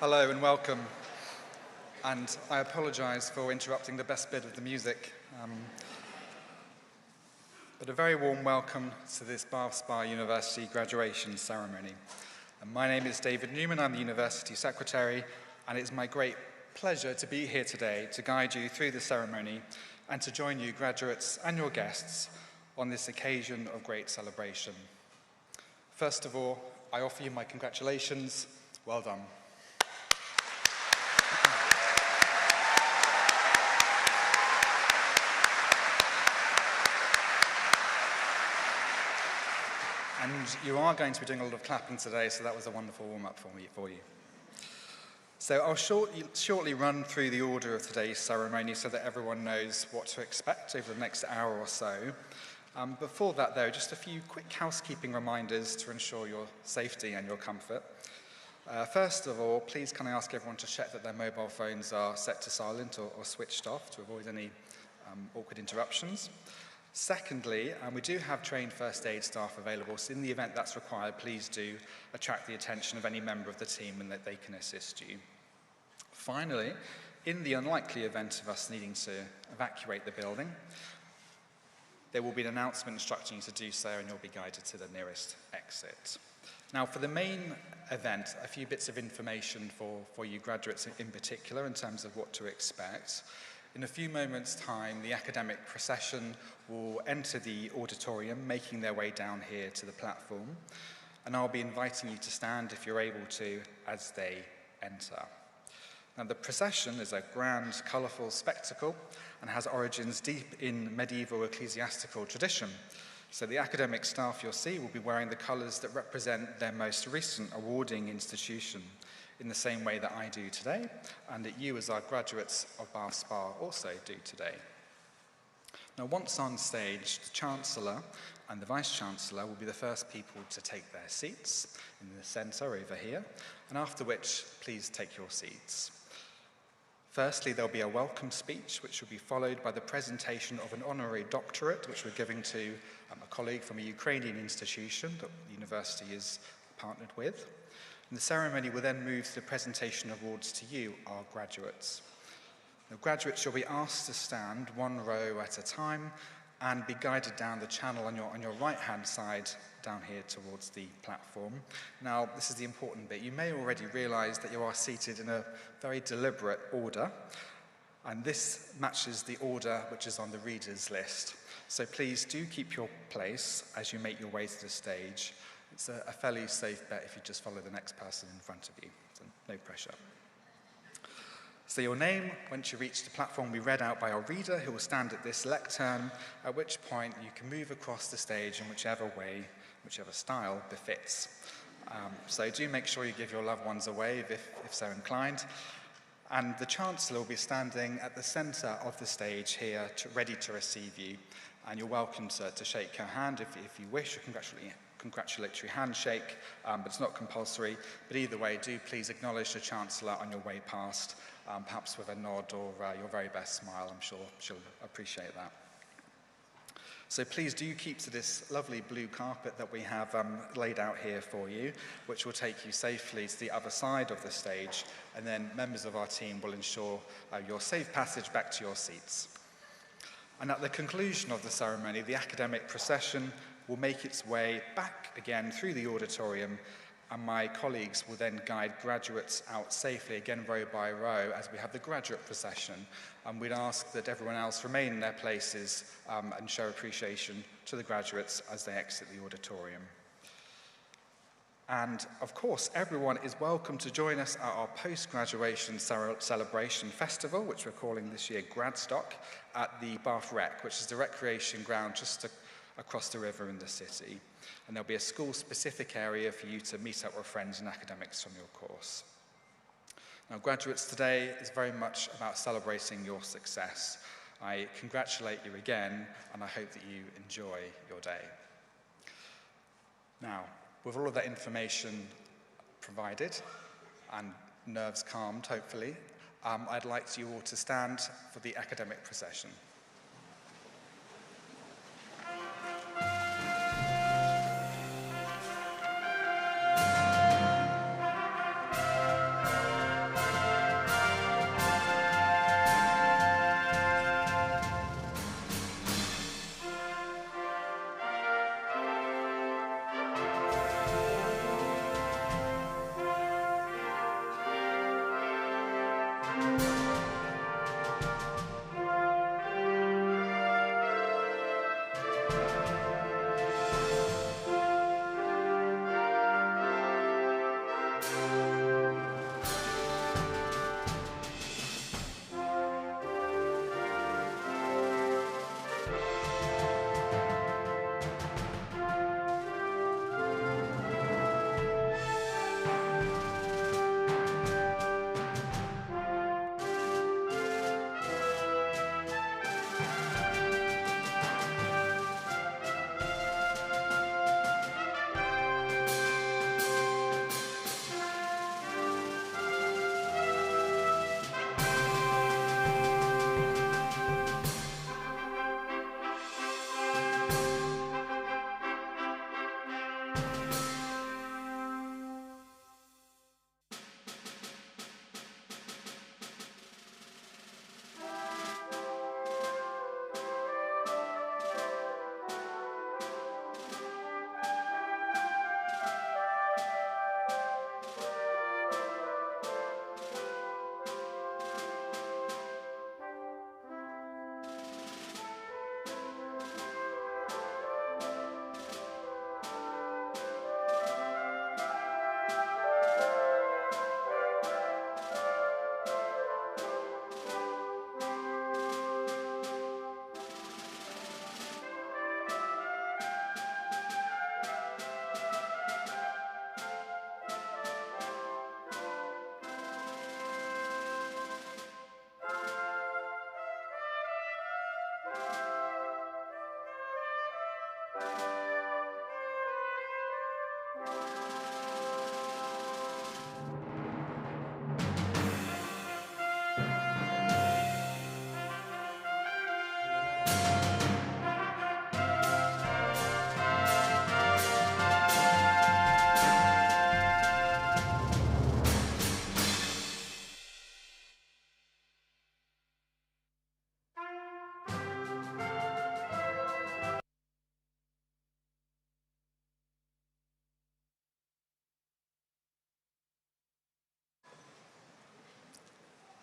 Hello and welcome. And I apologise for interrupting the best bit of the music. But a very warm welcome to this Bath Spa University graduation ceremony. And my name is David Newman, I'm the University Secretary, and it's my great pleasure to be here today to guide you through the ceremony and to join you, graduates and your guests, on this occasion of great celebration. First of all, I offer you my congratulations. Well done. And you are going to be doing a lot of clapping today, so that was a wonderful warm-up for you. So I'll shortly run through the order of today's ceremony so that everyone knows what to expect over the next hour or so. Before that, though, just a few quick housekeeping reminders to ensure your safety and your comfort. First of all, please can I ask everyone to check that their mobile phones are set to silent or switched off to avoid any awkward interruptions. Secondly, we do have trained first aid staff available, so in the event that's required, please do attract the attention of any member of the team and that they can assist you. Finally, in the unlikely event of us needing to evacuate the building, there will be an announcement instructing you to do so and you'll be guided to the nearest exit. Now, for the main event, a few bits of information for you graduates in particular in terms of what to expect. In a few moments' time, the academic procession will enter the auditorium, making their way down here to the platform, and I'll be inviting you to stand if you're able to as they enter. Now, the procession is a grand, colourful spectacle and has origins deep in medieval ecclesiastical tradition. So the academic staff you'll see will be wearing the colours that represent their most recent awarding institution, in the same way that I do today, and that you as our graduates of Bath Spa also do today. Now, once on stage, the Chancellor and the Vice-Chancellor will be the first people to take their seats in the centre over here, and after which, please take your seats. Firstly, there'll be a welcome speech, which will be followed by the presentation of an honorary doctorate, which we're giving to a colleague from a Ukrainian institution that the university is partnered with. And the ceremony will then move to the presentation of awards to you, our graduates. Now, graduates, you'll be asked to stand one row at a time and be guided down the channel on your right-hand side down here towards the platform. Now, this is the important bit. You may already realise that you are seated in a very deliberate order, and this matches the order which is on the readers' list. So please do keep your place as you make your way to the stage. It's a fairly safe bet if you just follow the next person in front of you, so no pressure. So your name, once you reach the platform, will be read out by our reader, who will stand at this lectern, at which point you can move across the stage in whichever way, whichever style befits. So do make sure you give your loved ones a wave if so inclined. And the Chancellor will be standing at the centre of the stage here, ready to receive you. And you're welcome to shake her hand if you wish, a congratulatory handshake, but it's not compulsory. But either way, do please acknowledge the Chancellor on your way past, perhaps with a nod or your very best smile. I'm sure she'll appreciate that. So please do keep to this lovely blue carpet that we have laid out here for you, which will take you safely to the other side of the stage, and then members of our team will ensure your safe passage back to your seats. And at the conclusion of the ceremony, the academic procession will make its way back again through the auditorium, and my colleagues will then guide graduates out safely, again row by row, as we have the graduate procession. And we'd ask that everyone else remain in their places and show appreciation to the graduates as they exit the auditorium. And of course, everyone is welcome to join us at our post-graduation celebration festival, which we're calling this year Gradstock, at the Bath Rec, which is the recreation ground just across the river in the city. And there'll be a school-specific area for you to meet up with friends and academics from your course. Now, graduates, today is very much about celebrating your success. I congratulate you again, and I hope that you enjoy your day. Now, with all of that information provided and nerves calmed, hopefully, I'd like you all to stand for the academic procession.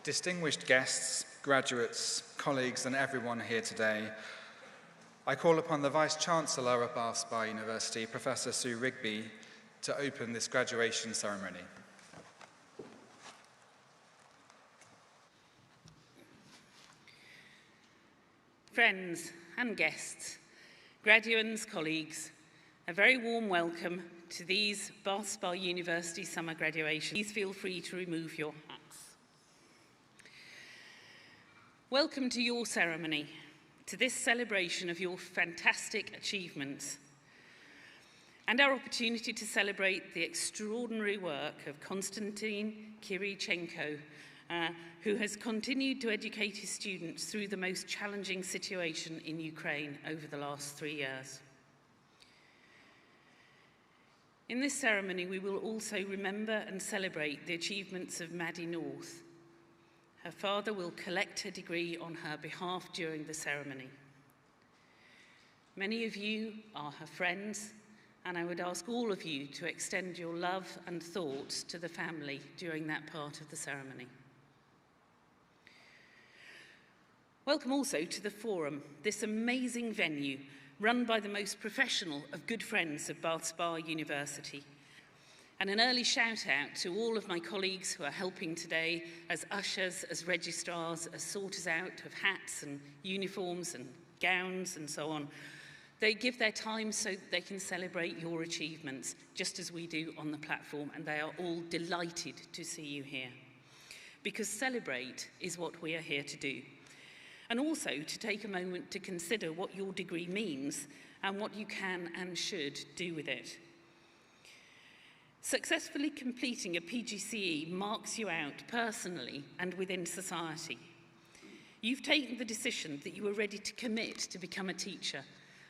Distinguished guests, graduates, colleagues, and everyone here today, I call upon the Vice-Chancellor of Bath Spa University, Professor Sue Rigby, to open this graduation ceremony. Friends and guests, graduands, colleagues, a very warm welcome to these Bath Spa University summer graduations. Please feel free to remove your hats. Welcome to your ceremony, to this celebration of your fantastic achievements, and our opportunity to celebrate the extraordinary work of Konstantin Kirichenko, who has continued to educate his students through the most challenging situation in Ukraine over the last 3 years. In this ceremony, we will also remember and celebrate the achievements of Maddie North. Her father will collect her degree on her behalf during the ceremony. Many of you are her friends, and I would ask all of you to extend your love and thoughts to the family during that part of the ceremony. Welcome also to the Forum, this amazing venue run by the most professional of good friends of Bath Spa University. And an early shout out to all of my colleagues who are helping today as ushers, as registrars, as sorters out of hats and uniforms and gowns and so on. They give their time so that they can celebrate your achievements, just as we do on the platform, and they are all delighted to see you here. Because celebrate is what we are here to do. And also to take a moment to consider what your degree means and what you can and should do with it. Successfully completing a PGCE marks you out personally and within society. You've taken the decision that you were ready to commit to become a teacher,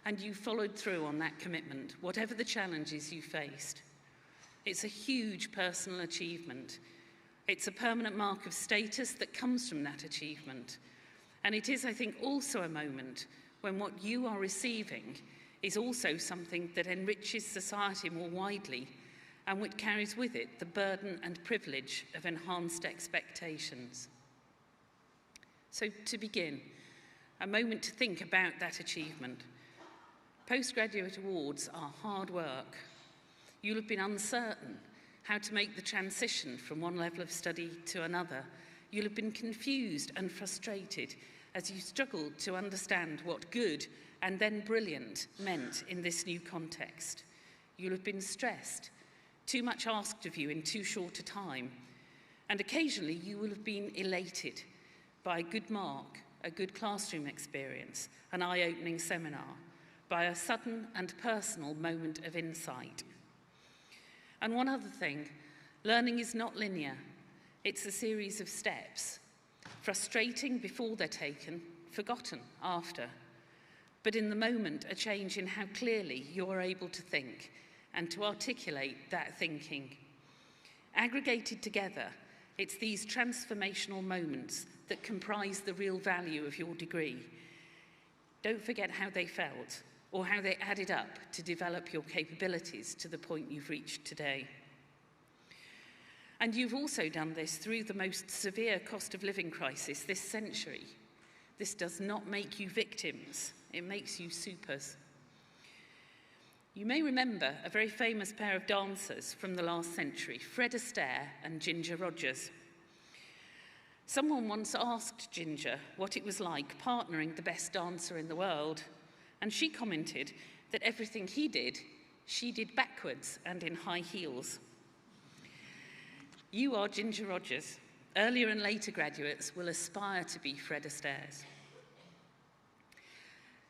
and you followed through on that commitment, whatever the challenges you faced. It's a huge personal achievement. It's a permanent mark of status that comes from that achievement. And it is, I think, also a moment when what you are receiving is also something that enriches society more widely and which carries with it the burden and privilege of enhanced expectations. So to begin, a moment to think about that achievement. Postgraduate awards are hard work. You'll have been uncertain how to make the transition from one level of study to another. You'll have been confused and frustrated as you struggled to understand what good and then brilliant meant in this new context. You'll have been stressed, too much asked of you in too short a time, and occasionally you will have been elated by a good mark, a good classroom experience, an eye-opening seminar, by a sudden and personal moment of insight. And one other thing, learning is not linear. It's a series of steps, frustrating before they're taken, forgotten after. But in the moment, a change in how clearly you're able to think and to articulate that thinking. Aggregated together, it's these transformational moments that comprise the real value of your degree. Don't forget how they felt or how they added up to develop your capabilities to the point you've reached today. And you've also done this through the most severe cost of living crisis this century. This does not make you victims, it makes you supers. You may remember a very famous pair of dancers from the last century, Fred Astaire and Ginger Rogers. Someone once asked Ginger what it was like partnering the best dancer in the world, and she commented that everything he did, she did backwards and in high heels. You are Ginger Rogers. Earlier and later graduates will aspire to be Fred Astaire's.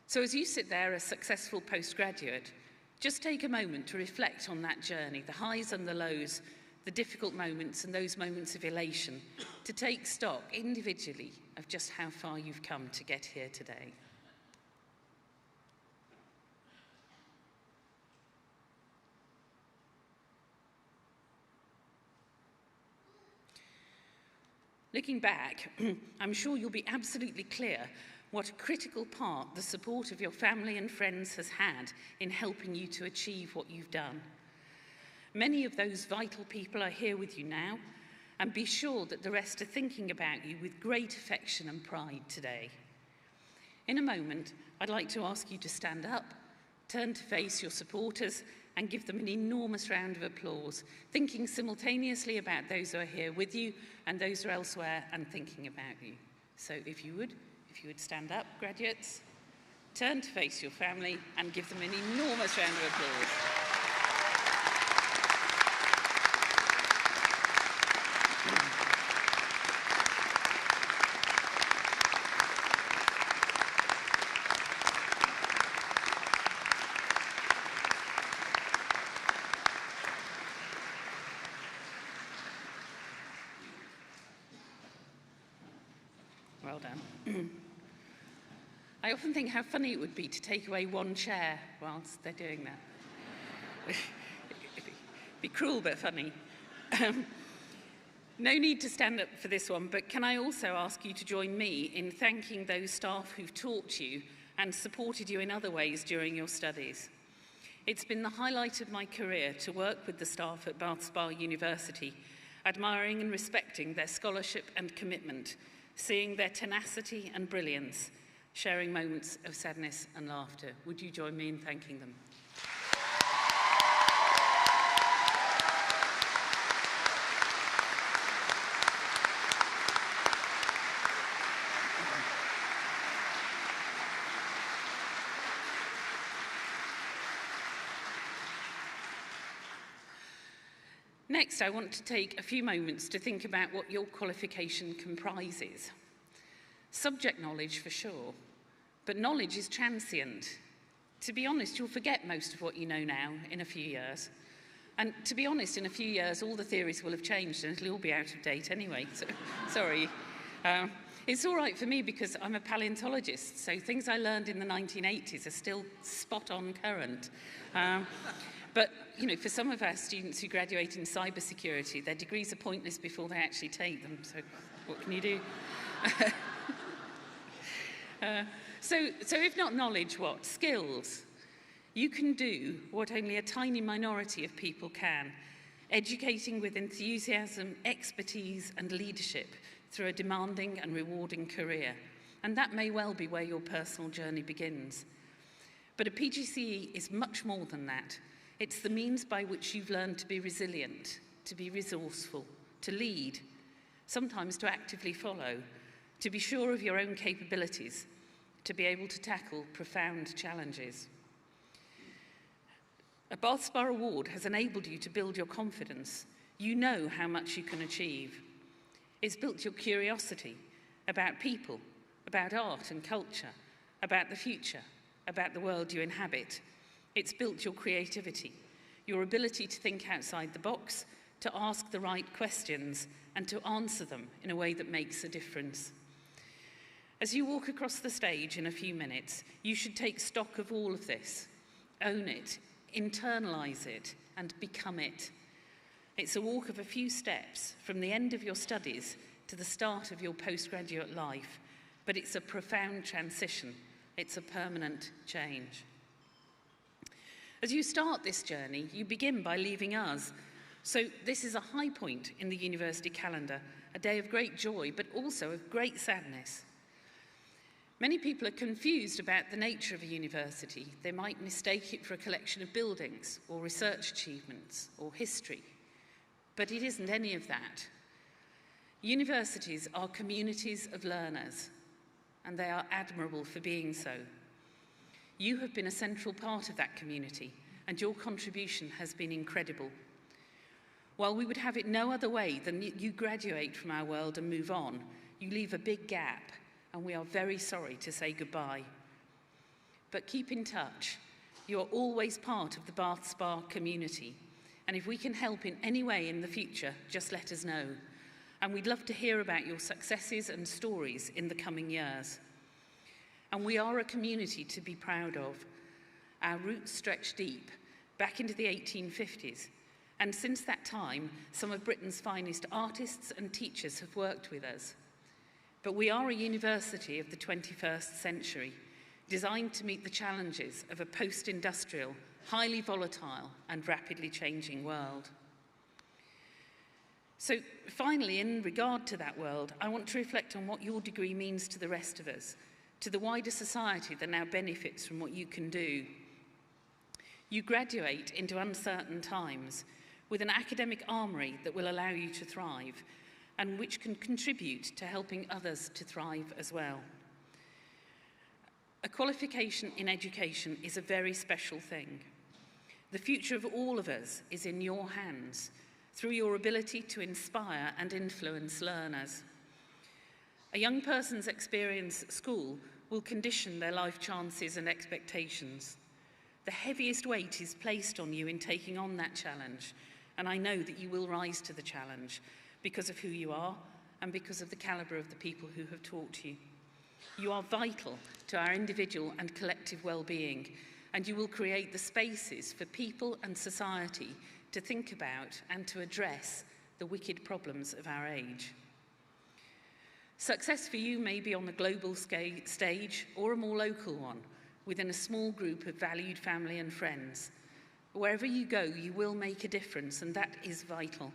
So as you sit there, a successful postgraduate, just take a moment to reflect on that journey, the highs and the lows, the difficult moments and those moments of elation, to take stock individually of just how far you've come to get here today. Looking back, I'm sure you'll be absolutely clear what a critical part the support of your family and friends has had in helping you to achieve what you've done. Many of those vital people are here with you now, and be sure that the rest are thinking about you with great affection and pride today. In a moment, I'd like to ask you to stand up, turn to face your supporters, and give them an enormous round of applause, thinking simultaneously about those who are here with you and those who are elsewhere and thinking about you. So if you would stand up, graduates, turn to face your family and give them an enormous round of applause. Well done. I often think how funny it would be to take away one chair whilst they're doing that. It'd be cruel but funny. No need to stand up for this one, but can I also ask you to join me in thanking those staff who've taught you and supported you in other ways during your studies. It's been the highlight of my career to work with the staff at Bath Spa University, admiring and respecting their scholarship and commitment, seeing their tenacity and brilliance, sharing moments of sadness and laughter. Would you join me in thanking them? Next, I want to take a few moments to think about what your qualification comprises. Subject knowledge for sure, but knowledge is transient. To be honest, you'll forget most of what you know now in a few years. And to be honest, in a few years, all the theories will have changed and it'll all be out of date anyway, so sorry. It's all right for me because I'm a paleontologist, so things I learned in the 1980s are still spot on current. But, you know, for some of our students who graduate in cybersecurity, their degrees are pointless before they actually take them, so what can you do? So if not knowledge, what? Skills. You can do what only a tiny minority of people can, educating with enthusiasm, expertise and leadership through a demanding and rewarding career. And that may well be where your personal journey begins. But a PGCE is much more than that. It's the means by which you've learned to be resilient, to be resourceful, to lead, sometimes to actively follow, to be sure of your own capabilities, to be able to tackle profound challenges. A Bath Spa Award has enabled you to build your confidence. You know how much you can achieve. It's built your curiosity about people, about art and culture, about the future, about the world you inhabit. It's built your creativity, your ability to think outside the box, to ask the right questions, and to answer them in a way that makes a difference. As you walk across the stage in a few minutes, you should take stock of all of this, own it, internalise it, and become it. It's a walk of a few steps from the end of your studies to the start of your postgraduate life, but it's a profound transition. It's a permanent change. As you start this journey, you begin by leaving us. So this is a high point in the university calendar, a day of great joy, but also of great sadness. Many people are confused about the nature of a university. They might mistake it for a collection of buildings or research achievements or history, but it isn't any of that. Universities are communities of learners, and they are admirable for being so. You have been a central part of that community, and your contribution has been incredible. While we would have it no other way than you graduate from our world and move on, you leave a big gap, and we are very sorry to say goodbye. But keep in touch. You're always part of the Bath Spa community, and if we can help in any way in the future, just let us know. And we'd love to hear about your successes and stories in the coming years. And we are a community to be proud of. Our roots stretch deep, back into the 1850s. And since that time, some of Britain's finest artists and teachers have worked with us. But we are a university of the 21st century, designed to meet the challenges of a post-industrial, highly volatile and rapidly changing world. So finally, in regard to that world, I want to reflect on what your degree means to the rest of us, to the wider society that now benefits from what you can do. You graduate into uncertain times with an academic armoury that will allow you to thrive and which can contribute to helping others to thrive as well. A qualification in education is a very special thing. The future of all of us is in your hands, through your ability to inspire and influence learners. A young person's experience at school will condition their life chances and expectations. The heaviest weight is placed on you in taking on that challenge, and I know that you will rise to the challenge because of who you are and because of the calibre of the people who have taught you. You are vital to our individual and collective well-being, and you will create the spaces for people and society to think about and to address the wicked problems of our age. Success for you may be on the global stage or a more local one, within a small group of valued family and friends. Wherever you go, you will make a difference, and that is vital.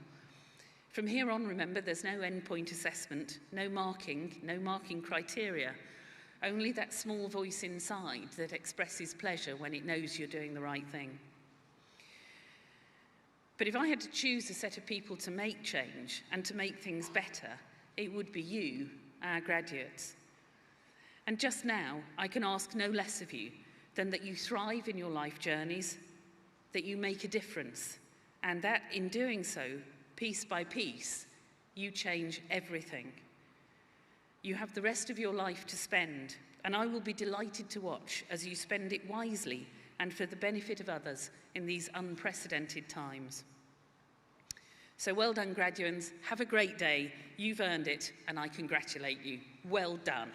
From here on, remember, there's no endpoint assessment, no marking criteria, only that small voice inside that expresses pleasure when it knows you're doing the right thing. But if I had to choose a set of people to make change and to make things better, it would be you, our graduates. And just now, I can ask no less of you than that you thrive in your life journeys, that you make a difference, and that in doing so, piece by piece, you change everything. You have the rest of your life to spend, and I will be delighted to watch as you spend it wisely and for the benefit of others in these unprecedented times. So well done, graduates. Have a great day. You've earned it, and I congratulate you. Well done.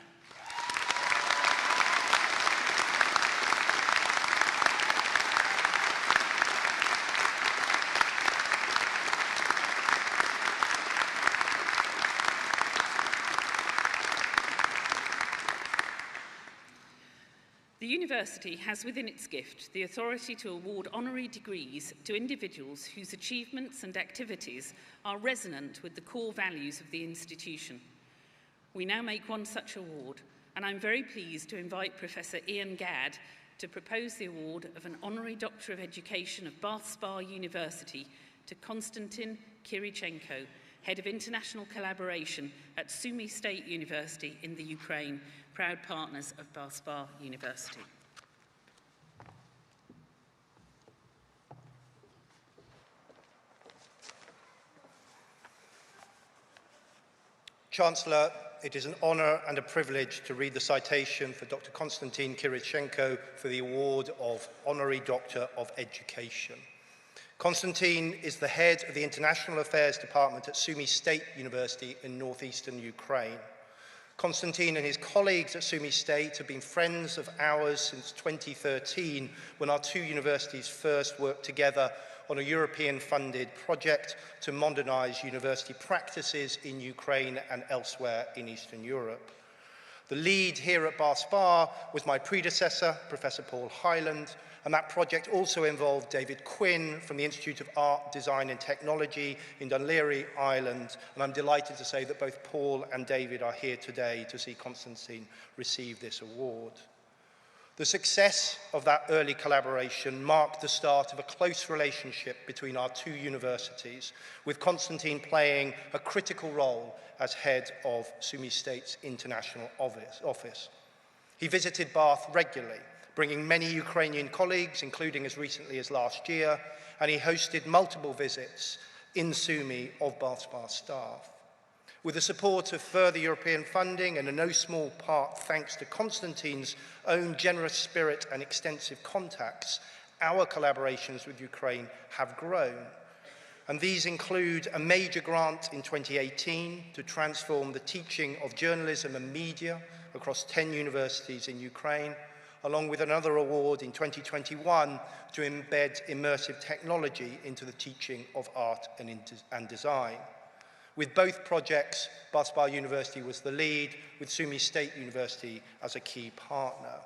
The university has within its gift the authority to award honorary degrees to individuals whose achievements and activities are resonant with the core values of the institution. We now make one such award, and I'm very pleased to invite Professor Ian Gadd to propose the award of an Honorary Doctor of Education of Bath Spa University to Konstantin Kirichenko, Head of International Collaboration at Sumy State University in the Ukraine, proud partners of Bath Spa University. Chancellor, it is an honour and a privilege to read the citation for Dr. Konstantin Kirichenko for the award of Honorary Doctor of Education. Konstantin is the head of the International Affairs Department at Sumy State University in northeastern Ukraine. Konstantin and his colleagues at Sumy State have been friends of ours since 2013, when our two universities first worked together on a European-funded project to modernise university practices in Ukraine and elsewhere in Eastern Europe. The lead here at Bath Spa was my predecessor, Professor Paul Hyland, and that project also involved David Quinn from the Institute of Art, Design and Technology in Dunleary, Ireland, and I'm delighted to say that both Paul and David are here today to see Konstantin receive this award. The success of that early collaboration marked the start of a close relationship between our two universities, with Konstantin playing a critical role as head of Sumy State's international office. He visited Bath regularly, bringing many Ukrainian colleagues, including as recently as last year, and he hosted multiple visits in Sumy of Bath Spa staff. With the support of further European funding, and in no small part thanks to Konstantin's own generous spirit and extensive contacts, our collaborations with Ukraine have grown. And these include a major grant in 2018 to transform the teaching of journalism and media across 10 universities in Ukraine, along with another award in 2021 to embed immersive technology into the teaching of art and design. With both projects, Bath Spa University was the lead, with Sumy State University as a key partner.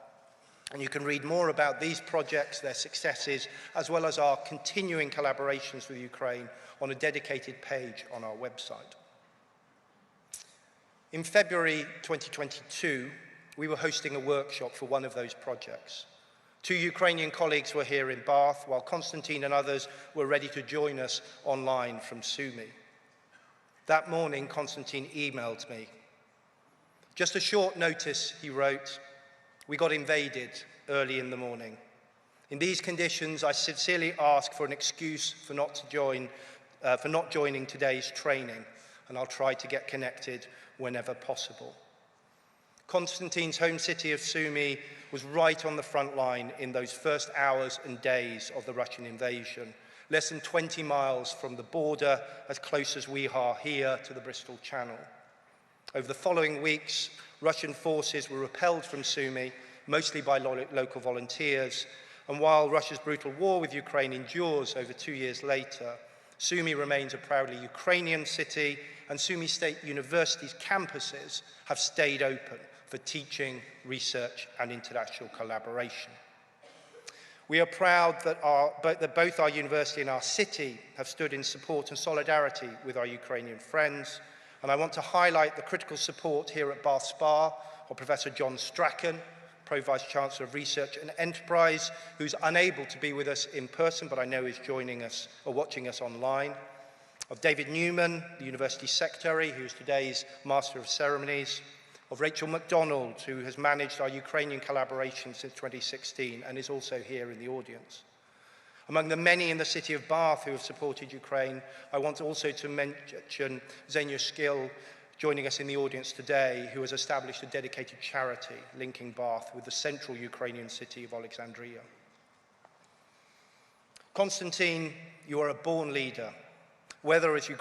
And you can read more about these projects, their successes, as well as our continuing collaborations with Ukraine on a dedicated page on our website. In February 2022, we were hosting a workshop for one of those projects. Two Ukrainian colleagues were here in Bath, while Konstantin and others were ready to join us online from Sumy. That morning, Konstantin emailed me. Just a short notice, he wrote, "We got invaded early in the morning. In these conditions, I sincerely ask for an excuse for not joining today's training, and I'll try to get connected whenever possible." Konstantin's home city of Sumy was right on the front line in those first hours and days of the Russian invasion, less than 20 miles from the border, as close as we are here to the Bristol Channel. Over the following weeks, Russian forces were repelled from Sumy, mostly by local volunteers, and while Russia's brutal war with Ukraine endures over 2 years later, Sumy remains a proudly Ukrainian city, and Sumy State University's campuses have stayed open for teaching, research, and international collaboration. We are proud that both our university and our city have stood in support and solidarity with our Ukrainian friends, and I want to highlight the critical support here at Bath Spa of Professor John Strachan, Pro-Vice Chancellor of Research and Enterprise, who's unable to be with us in person, but I know is joining us or watching us online, of David Newman, the University Secretary, who is today's Master of Ceremonies, of Rachel MacDonald, who has managed our Ukrainian collaboration since 2016 and is also here in the audience. Among the many in the city of Bath who have supported Ukraine, I want also to mention Xenia Skill, joining us in the audience today, who has established a dedicated charity linking Bath with the central Ukrainian city of Alexandria. Konstantin, you are a born leader, whether as you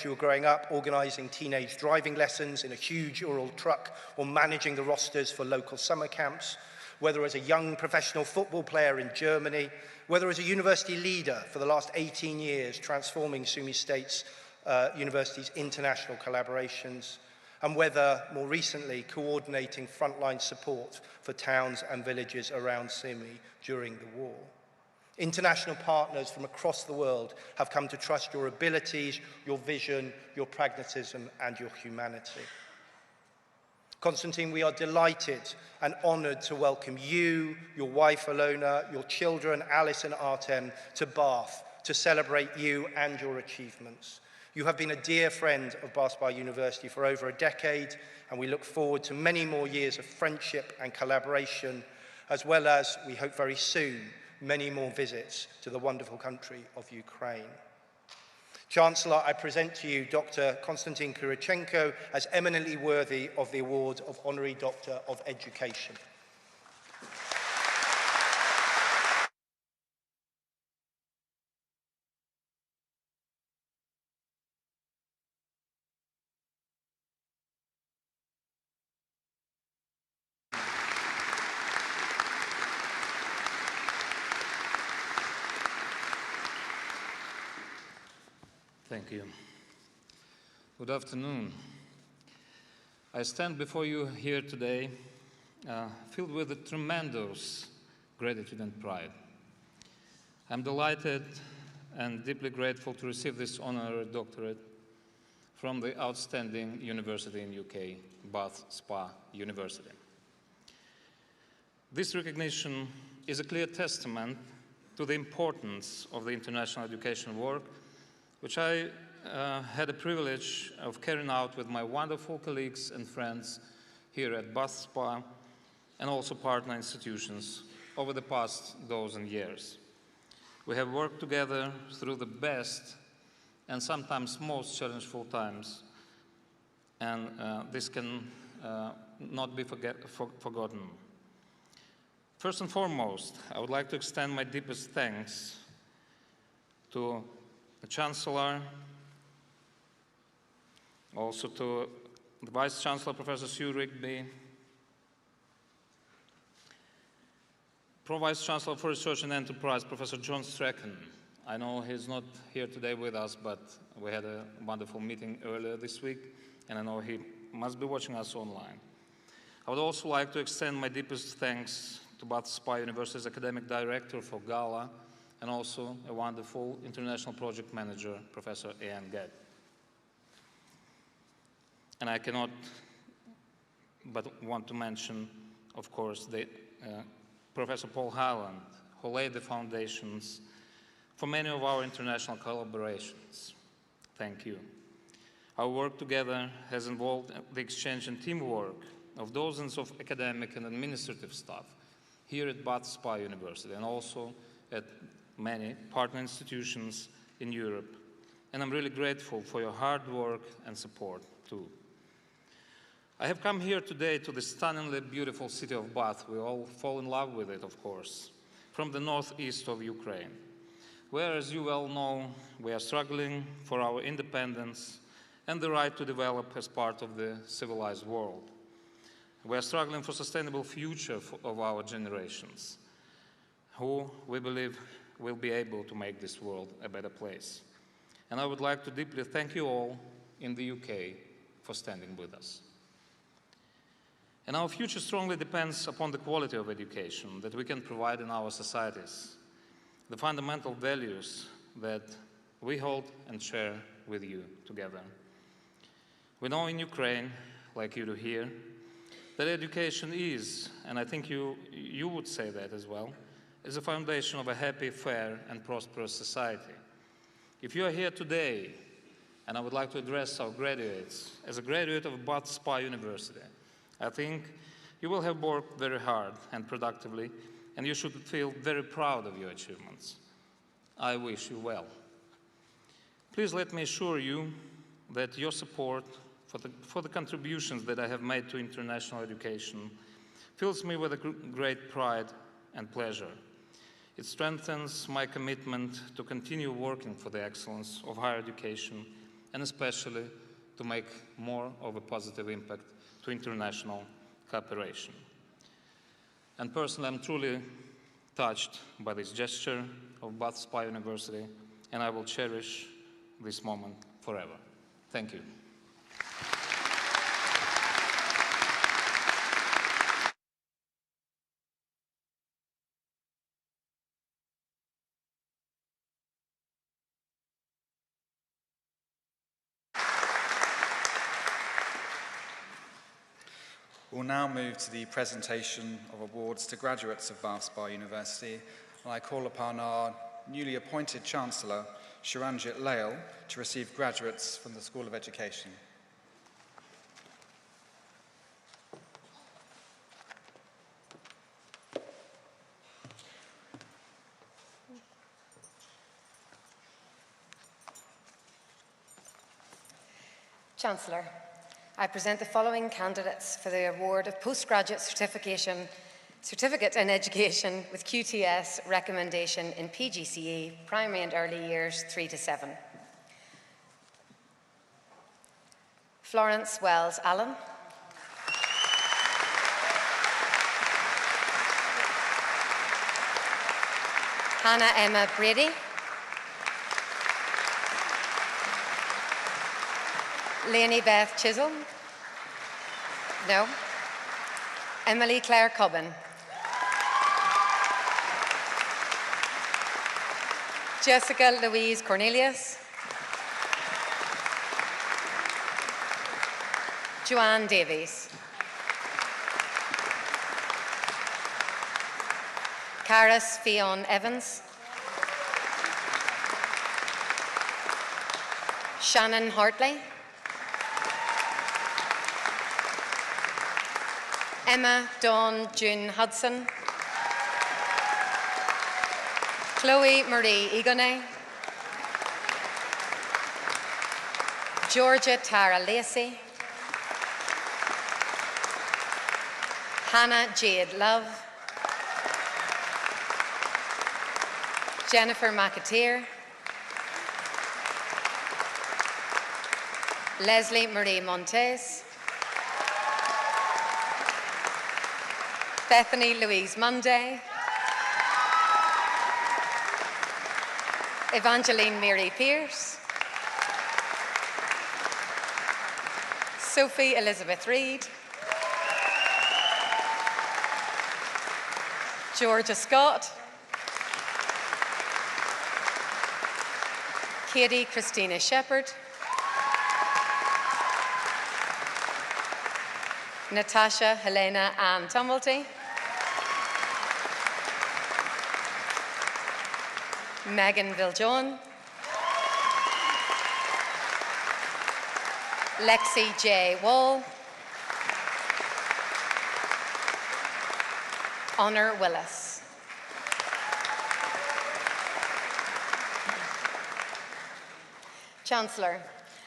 were growing up, organising teenage driving lessons in a huge Ural truck, or managing the rosters for local summer camps, whether as a young professional football player in Germany, whether as a university leader for the last 18 years, transforming Sumy State's University's international collaborations, and whether, more recently, coordinating frontline support for towns and villages around Sumy during the war. International partners from across the world have come to trust your abilities, your vision, your pragmatism, and your humanity. Constantine, we are delighted and honoured to welcome you, your wife Alona, your children Alice and Artem to Bath to celebrate you and your achievements. You have been a dear friend of Bath Spa University for over a decade, and we look forward to many more years of friendship and collaboration, as well as, we hope very soon, many more visits to the wonderful country of Ukraine. Chancellor, I present to you Dr. Konstantin Kirichenko as eminently worthy of the award of Honorary Doctor of Education. Thank you. Good afternoon. I stand before you here today filled with a tremendous gratitude and pride. I'm delighted and deeply grateful to receive this honorary doctorate from the outstanding university in UK, Bath Spa University. This recognition is a clear testament to the importance of the international education work which I had the privilege of carrying out with my wonderful colleagues and friends here at Bath Spa and also partner institutions over the past dozen years. We have worked together through the best and sometimes most challenging times, and this can not be forgotten. First and foremost, I would like to extend my deepest thanks to the Chancellor, also to the Vice-Chancellor, Professor Sue Rigby, Pro-Vice-Chancellor for Research and Enterprise, Professor John Strachan. I know he's not here today with us, but we had a wonderful meeting earlier this week, and I know he must be watching us online. I would also like to extend my deepest thanks to Bath Spa University's Academic Director for GALA, and also a wonderful international project manager, Professor Ian Gadd. And I cannot but want to mention, of course, Professor Paul Hyland, who laid the foundations for many of our international collaborations. Thank you. Our work together has involved the exchange and teamwork of dozens of academic and administrative staff here at Bath Spa University and also at many partner institutions in Europe. And I'm really grateful for your hard work and support, too. I have come here today to the stunningly beautiful city of Bath. We all fall in love with it, of course, from the northeast of Ukraine, where, as you well know, we are struggling for our independence and the right to develop as part of the civilized world. We are struggling for a sustainable future of our generations, who we believe will be able to make this world a better place. And I would like to deeply thank you all in the UK for standing with us. And our future strongly depends upon the quality of education that we can provide in our societies, the fundamental values that we hold and share with you together. We know in Ukraine, like you do here, that education is, and I think you would say that as well, is a foundation of a happy, fair, and prosperous society. If you are here today, and I would like to address our graduates, as a graduate of Bath Spa University, I think you will have worked very hard and productively, and you should feel very proud of your achievements. I wish you well. Please let me assure you that your support for the contributions that I have made to international education fills me with a great pride and pleasure. It strengthens my commitment to continue working for the excellence of higher education and especially to make more of a positive impact to international cooperation. And personally, I'm truly touched by this gesture of Bath Spa University, and I will cherish this moment forever. Thank you. We'll now move to the presentation of awards to graduates of Bath Spa University, and I call upon our newly appointed Chancellor, Sharanjit Lail, to receive graduates from the School of Education. Chancellor, I present the following candidates for the award of postgraduate certificate in education with QTS recommendation in PGCE, primary and early years 3 to 7. Florence Wells Allen. Hannah Emma Brady. Lainey Beth Chisholm. No. Emily Claire Cubbin. Jessica Louise Cornelius. Joanne Davies. Caris Fionn Evans. Shannon Hartley. Emma Dawn June Hudson. Chloe Marie Egonay. Georgia Tara Lacey. Hannah Jade Love. Jennifer McAteer. Leslie Marie Montes. Bethany Louise Monday. Evangeline Mary Pierce. Sophie Elizabeth Reid. Georgia Scott. Katie Christina Shepherd. Natasha Helena Ann Tumblety. Megan Viljoen. Lexi J. Wall. Honor Willis. Chancellor,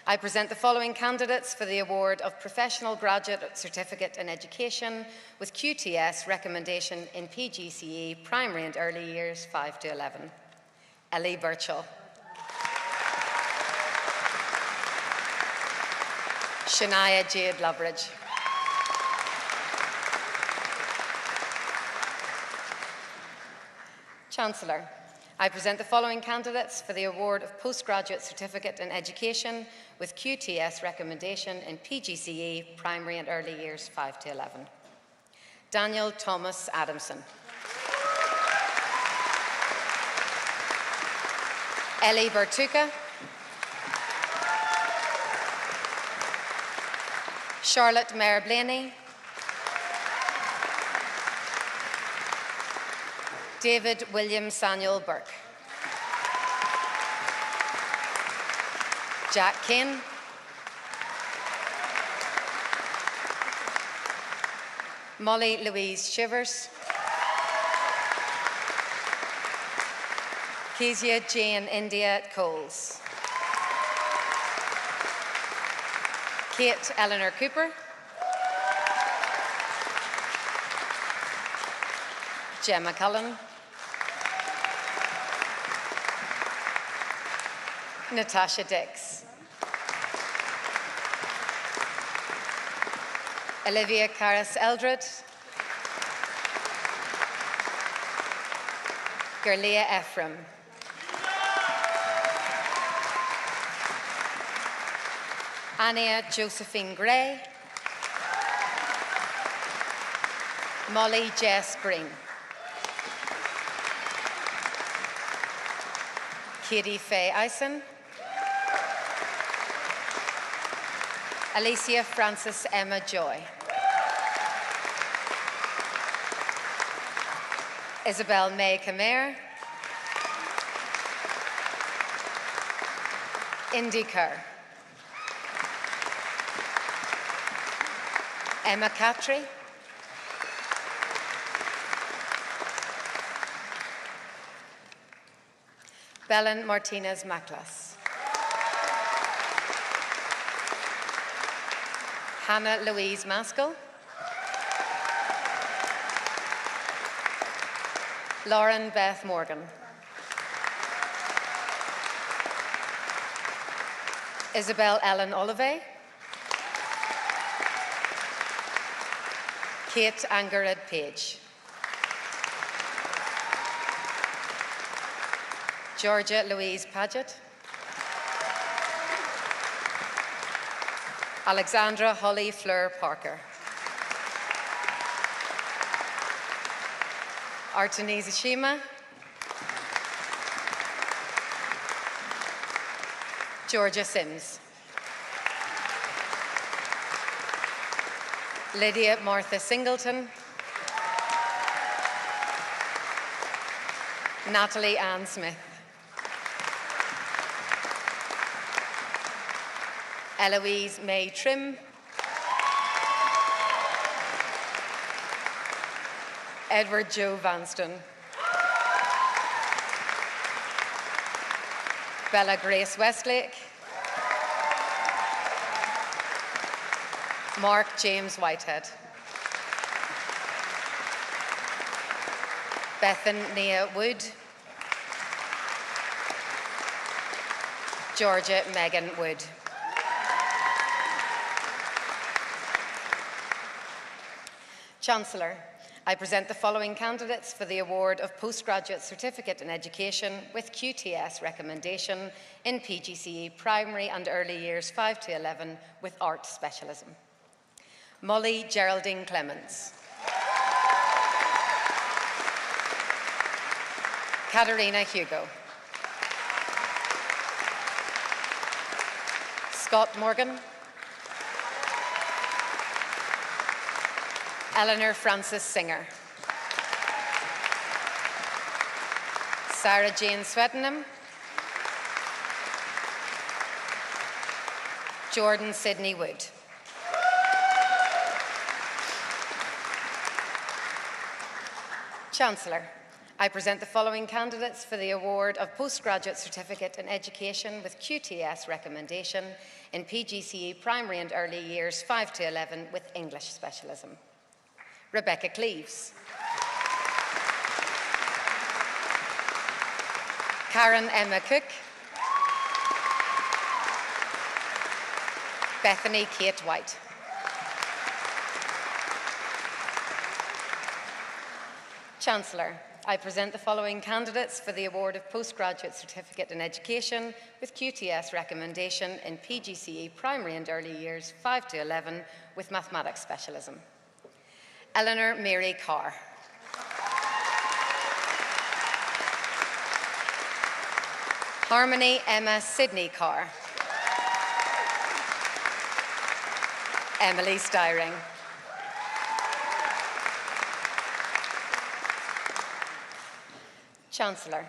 I present the following candidates for the award of Professional Graduate Certificate in Education with QTS recommendation in PGCE, primary and early years 5 to 11. Ellie Birchall. Shania Jade Loveridge. Chancellor, I present the following candidates for the award of Postgraduate Certificate in Education with QTS recommendation in PGCE, primary and early years 5 to 11. Daniel Thomas Adamson. Ellie Bertuca. Charlotte Mayer Blaney. David William Samuel Burke. Jack Kane. Molly Louise Shivers. Kezia Jane India Coles. Kate Eleanor Cooper. Gemma Cullen. Natasha Dix. Olivia Caris Eldred. Gerlia Ephraim. Ania Josephine Gray. Molly Jess Green. Katie Faye Eisen. Alicia Frances Emma Joy. Isabel May Kamere, Indy Kerr, Emma Cattry, Belen Martinez Maclas, Hannah Louise Maskell, Lauren Beth Morgan, Isabel Ellen Olive, Kate Angered Page, Georgia Louise Paget, Alexandra Holly Fleur Parker, Artenise Shima, Georgia Sims, Lydia Martha Singleton, Natalie Ann Smith, Eloise May Trim, Edward Joe Vanston, Bella Grace Westlake, Mark James Whitehead, Bethan Nia Wood, Georgia Megan Wood. Chancellor, I present the following candidates for the award of Postgraduate Certificate in Education with QTS recommendation in PGCE Primary and Early Years 5 to 11 with Art Specialism. Molly Geraldine Clements. Katerina Hugo. Scott Morgan. Eleanor Frances Singer. Sarah Jane Swettenham. Jordan Sidney Wood. Chancellor, I present the following candidates for the award of Postgraduate Certificate in Education with QTS recommendation in PGCE Primary and Early Years 5 to 11 with English Specialism. Rebecca Cleaves. Karen Emma Cook. Bethany Kate White. Chancellor, I present the following candidates for the award of Postgraduate Certificate in Education with QTS recommendation in PGCE Primary and Early Years 5 to 11 with Mathematics Specialism. Eleanor Mary Carr. Harmony Emma Sidney Carr. Emily Styring. Chancellor,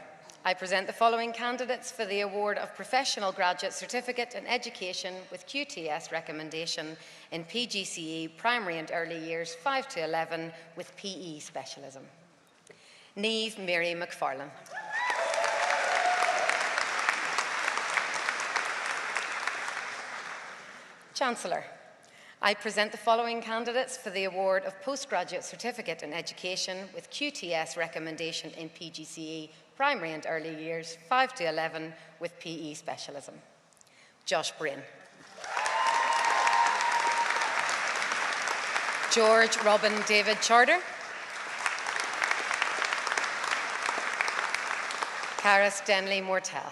I present the following candidates for the award of Professional Graduate Certificate in Education with QTS recommendation in PGCE Primary and Early Years 5 to 11 with PE Specialism. Niamh Mary McFarlane. Chancellor, I present the following candidates for the award of Postgraduate Certificate in Education with QTS recommendation in PGCE Primary and Early Years 5 to 11 with PE Specialism. Josh Breen. George Robin David Charter. Caris Denley Mortel.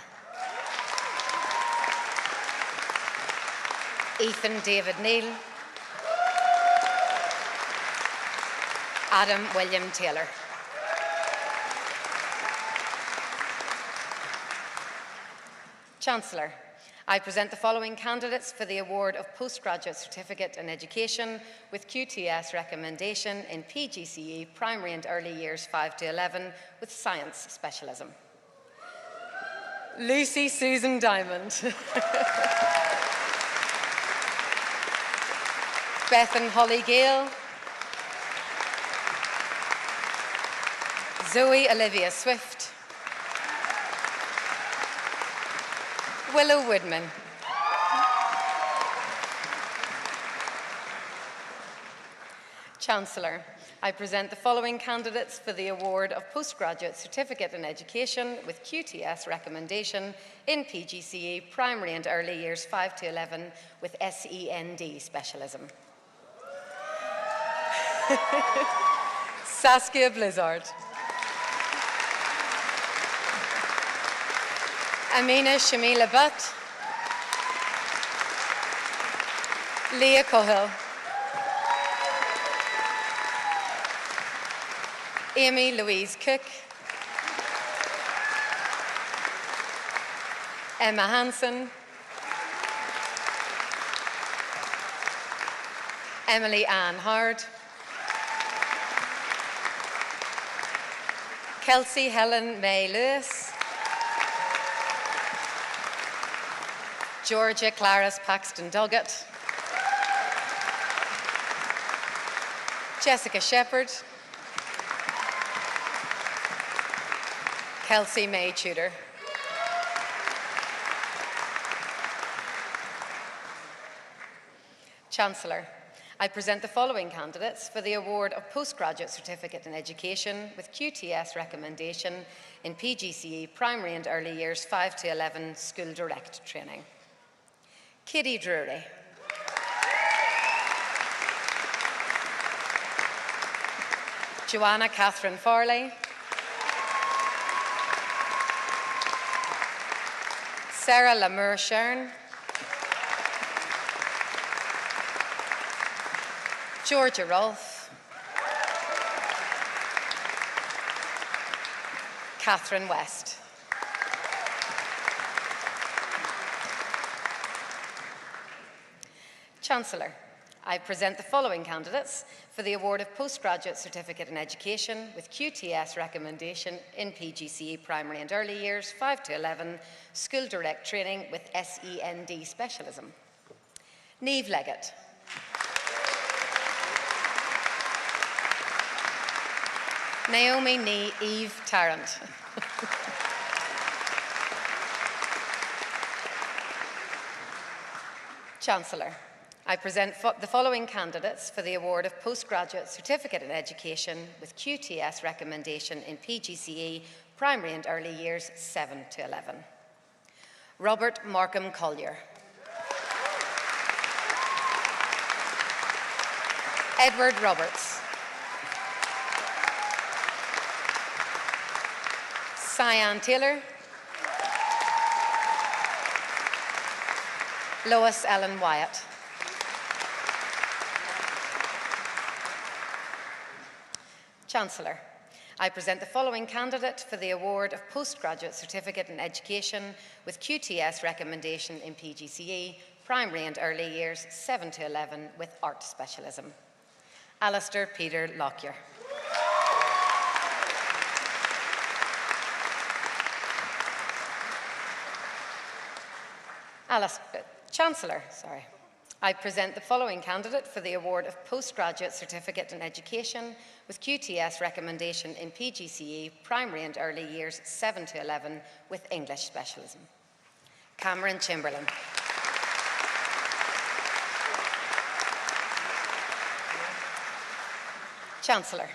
Ethan David Neal. Adam William Taylor. Chancellor, I present the following candidates for the award of Postgraduate Certificate in Education with QTS recommendation in PGCE Primary and Early Years 5 to 11 with Science Specialism. Lucy Susan Diamond. Bethan Holly Gale. Zoe Olivia Swift. Willow Woodman. Chancellor, I present the following candidates for the award of Postgraduate Certificate in Education with QTS recommendation in PGCE Primary and Early Years 5 to 11 with SEND Specialism. Saskia Blizzard. Amina Shamila Butt. Leah Cohill. Amy Louise Cook. Emma Hansen. Emily Ann Howard. Kelsey Helen May Lewis. Georgia Clarice Paxton Doggett. Jessica Shepherd. Kelsey May Tudor. Chancellor, I present the following candidates for the award of Postgraduate Certificate in Education with QTS recommendation in PGCE Primary and Early Years 5 to 11 School Direct Training. Kitty Drury. Joanna Catherine Farley. Sarah Lamur Shern. Georgia Rolfe. Catherine West. Chancellor, I present the following candidates for the award of Postgraduate Certificate in Education with QTS recommendation in PGCE Primary and Early Years 5 to 11 School Direct Training with SEND Specialism. Niamh Leggett. Naomi Eve Tarrant. Chancellor, I present the following candidates for the award of Postgraduate Certificate in Education with QTS recommendation in PGCE Primary and Early Years 7 to 11. Robert Markham Collier. Edward Roberts. Cyan Taylor. Lois Ellen Wyatt. Chancellor, I present the following candidate for the award of Postgraduate Certificate in Education with QTS recommendation in PGCE, Primary and Early Years 7 to 11 with Art Specialism. Alistair Peter Lockyer. Chancellor, I present the following candidate for the award of Postgraduate Certificate in Education with QTS recommendation in PGCE, Primary and Early Years 7 to 11 with English Specialism. Cameron Chamberlain. Chancellor,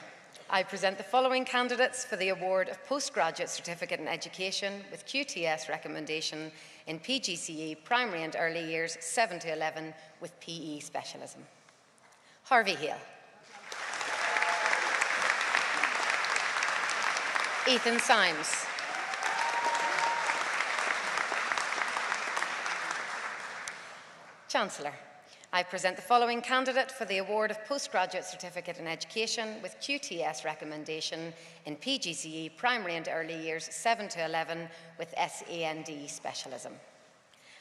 I present the following candidates for the award of Postgraduate Certificate in Education with QTS recommendation in PGCE Primary and Early Years 7 to 11 with PE Specialism. Harvey Hale. Ethan Symes. Chancellor, I present the following candidate for the award of Postgraduate Certificate in Education with QTS recommendation in PGCE Primary and Early Years 7 to 11 with SEND Specialism.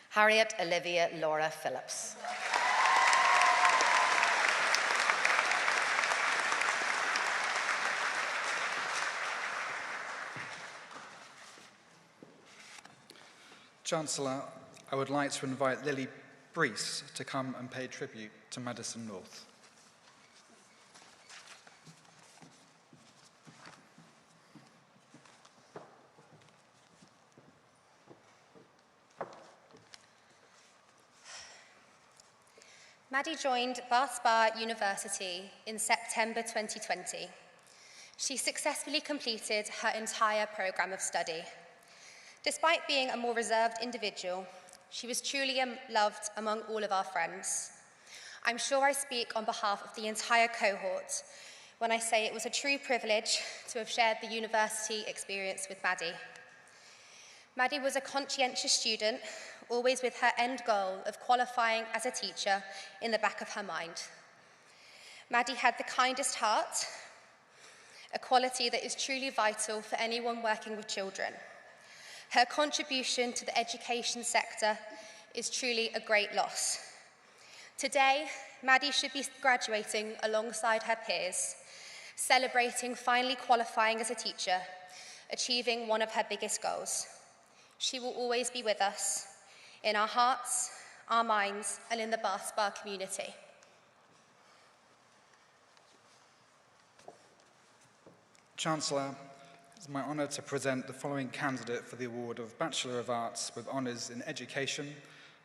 Harriet Olivia Laura Phillips. Chancellor, I would like to invite Lily Breese to come and pay tribute to Madison North. Maddie joined Bath Spa University in September 2020. She successfully completed her entire programme of study. Despite being a more reserved individual, she was truly loved among all of our friends. I'm sure I speak on behalf of the entire cohort when I say it was a true privilege to have shared the university experience with Maddie. Maddie was a conscientious student, always with her end goal of qualifying as a teacher in the back of her mind. Maddie had the kindest heart, a quality that is truly vital for anyone working with children. Her contribution to the education sector is truly a great loss. Today, Maddie should be graduating alongside her peers, celebrating finally qualifying as a teacher, achieving one of her biggest goals. She will always be with us, in our hearts, our minds, and in the Bath Spa community. Chancellor, it's my honour to present the following candidate for the award of Bachelor of Arts with honours in Education,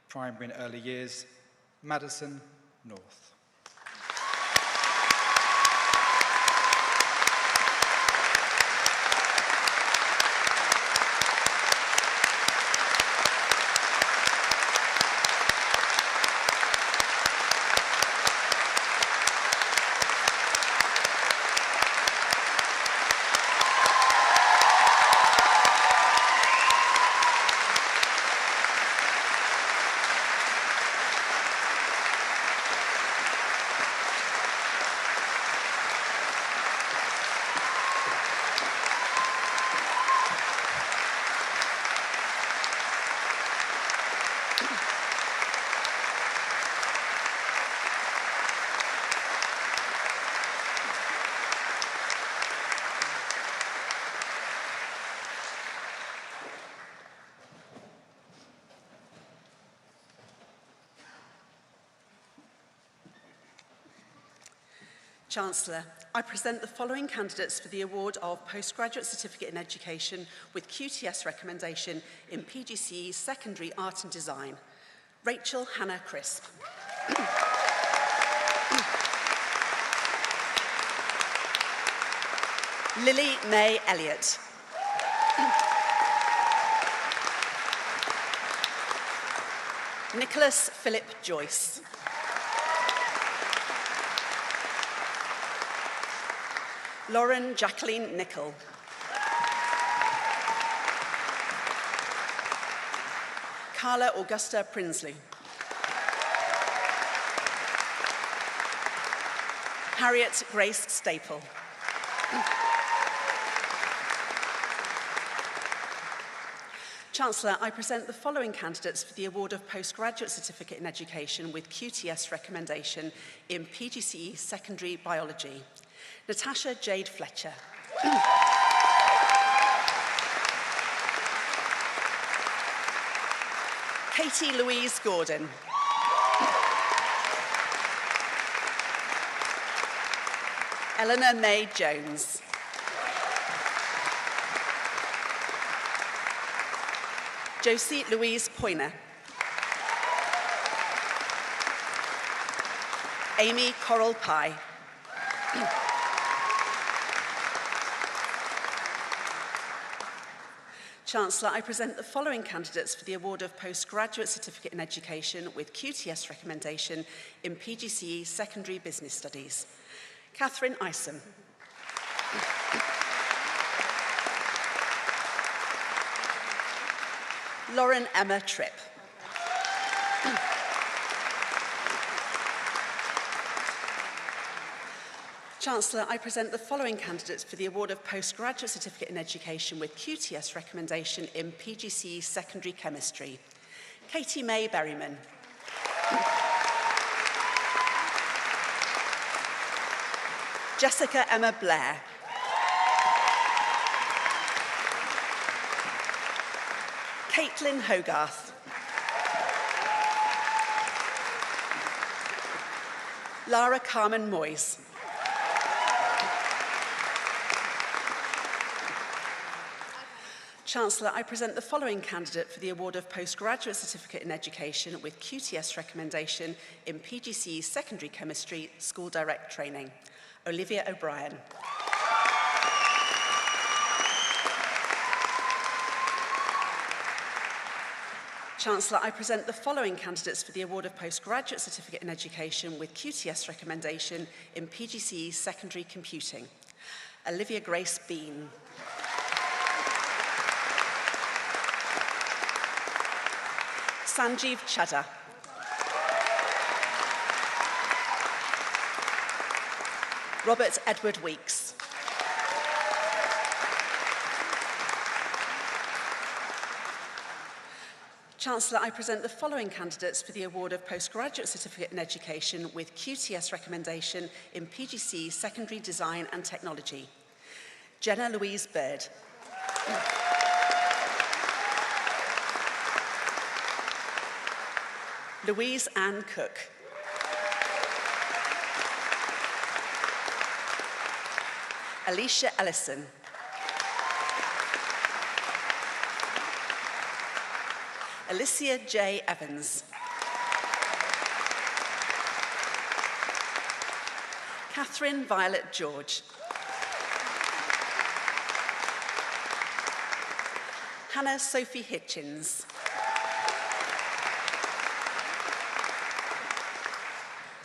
Primary and Early Years, Madison North. Chancellor, I present the following candidates for the award of Postgraduate Certificate in Education with QTS recommendation in PGCE Secondary Art and Design. Rachel Hannah Crisp. Lily May Elliott. Nicholas Philip Joyce. Lauren Jacqueline Nichol. Carla Augusta Prinsley. Harriet Grace Staple. Chancellor, I present the following candidates for the award of Postgraduate Certificate in Education with QTS recommendation in PGCE Secondary Biology. Natasha Jade Fletcher. Katie Louise Gordon. Eleanor May Jones. Josie Louise Poyner. Amy Coral Pye. Chancellor, I present the following candidates for the award of Postgraduate Certificate in Education with QTS recommendation in PGCE Secondary Business Studies. Catherine Isom. Lauren Emma Tripp. Chancellor, I present the following candidates for the award of Postgraduate Certificate in Education with QTS recommendation in PGCE Secondary Chemistry. Katie May Berryman. Jessica Emma Blair. Caitlin Hogarth. Lara Carmen Moyes. Chancellor, I present the following candidate for the award of Postgraduate Certificate in Education with QTS recommendation in PGCE Secondary Chemistry School Direct Training. Olivia O'Brien. Chancellor, I present the following candidates for the award of Postgraduate Certificate in Education with QTS recommendation in PGCE Secondary Computing. Olivia Grace Bean. Sanjeev Chadha. Robert Edward Weeks. Chancellor, I present the following candidates for the award of Postgraduate Certificate in Education with QTS recommendation in PGCE Secondary Design and Technology. Jenna Louise Bird. Louise Ann Cook. Alicia Ellison. Alicia J. Evans. Catherine Violet George. Hannah Sophie Hitchens.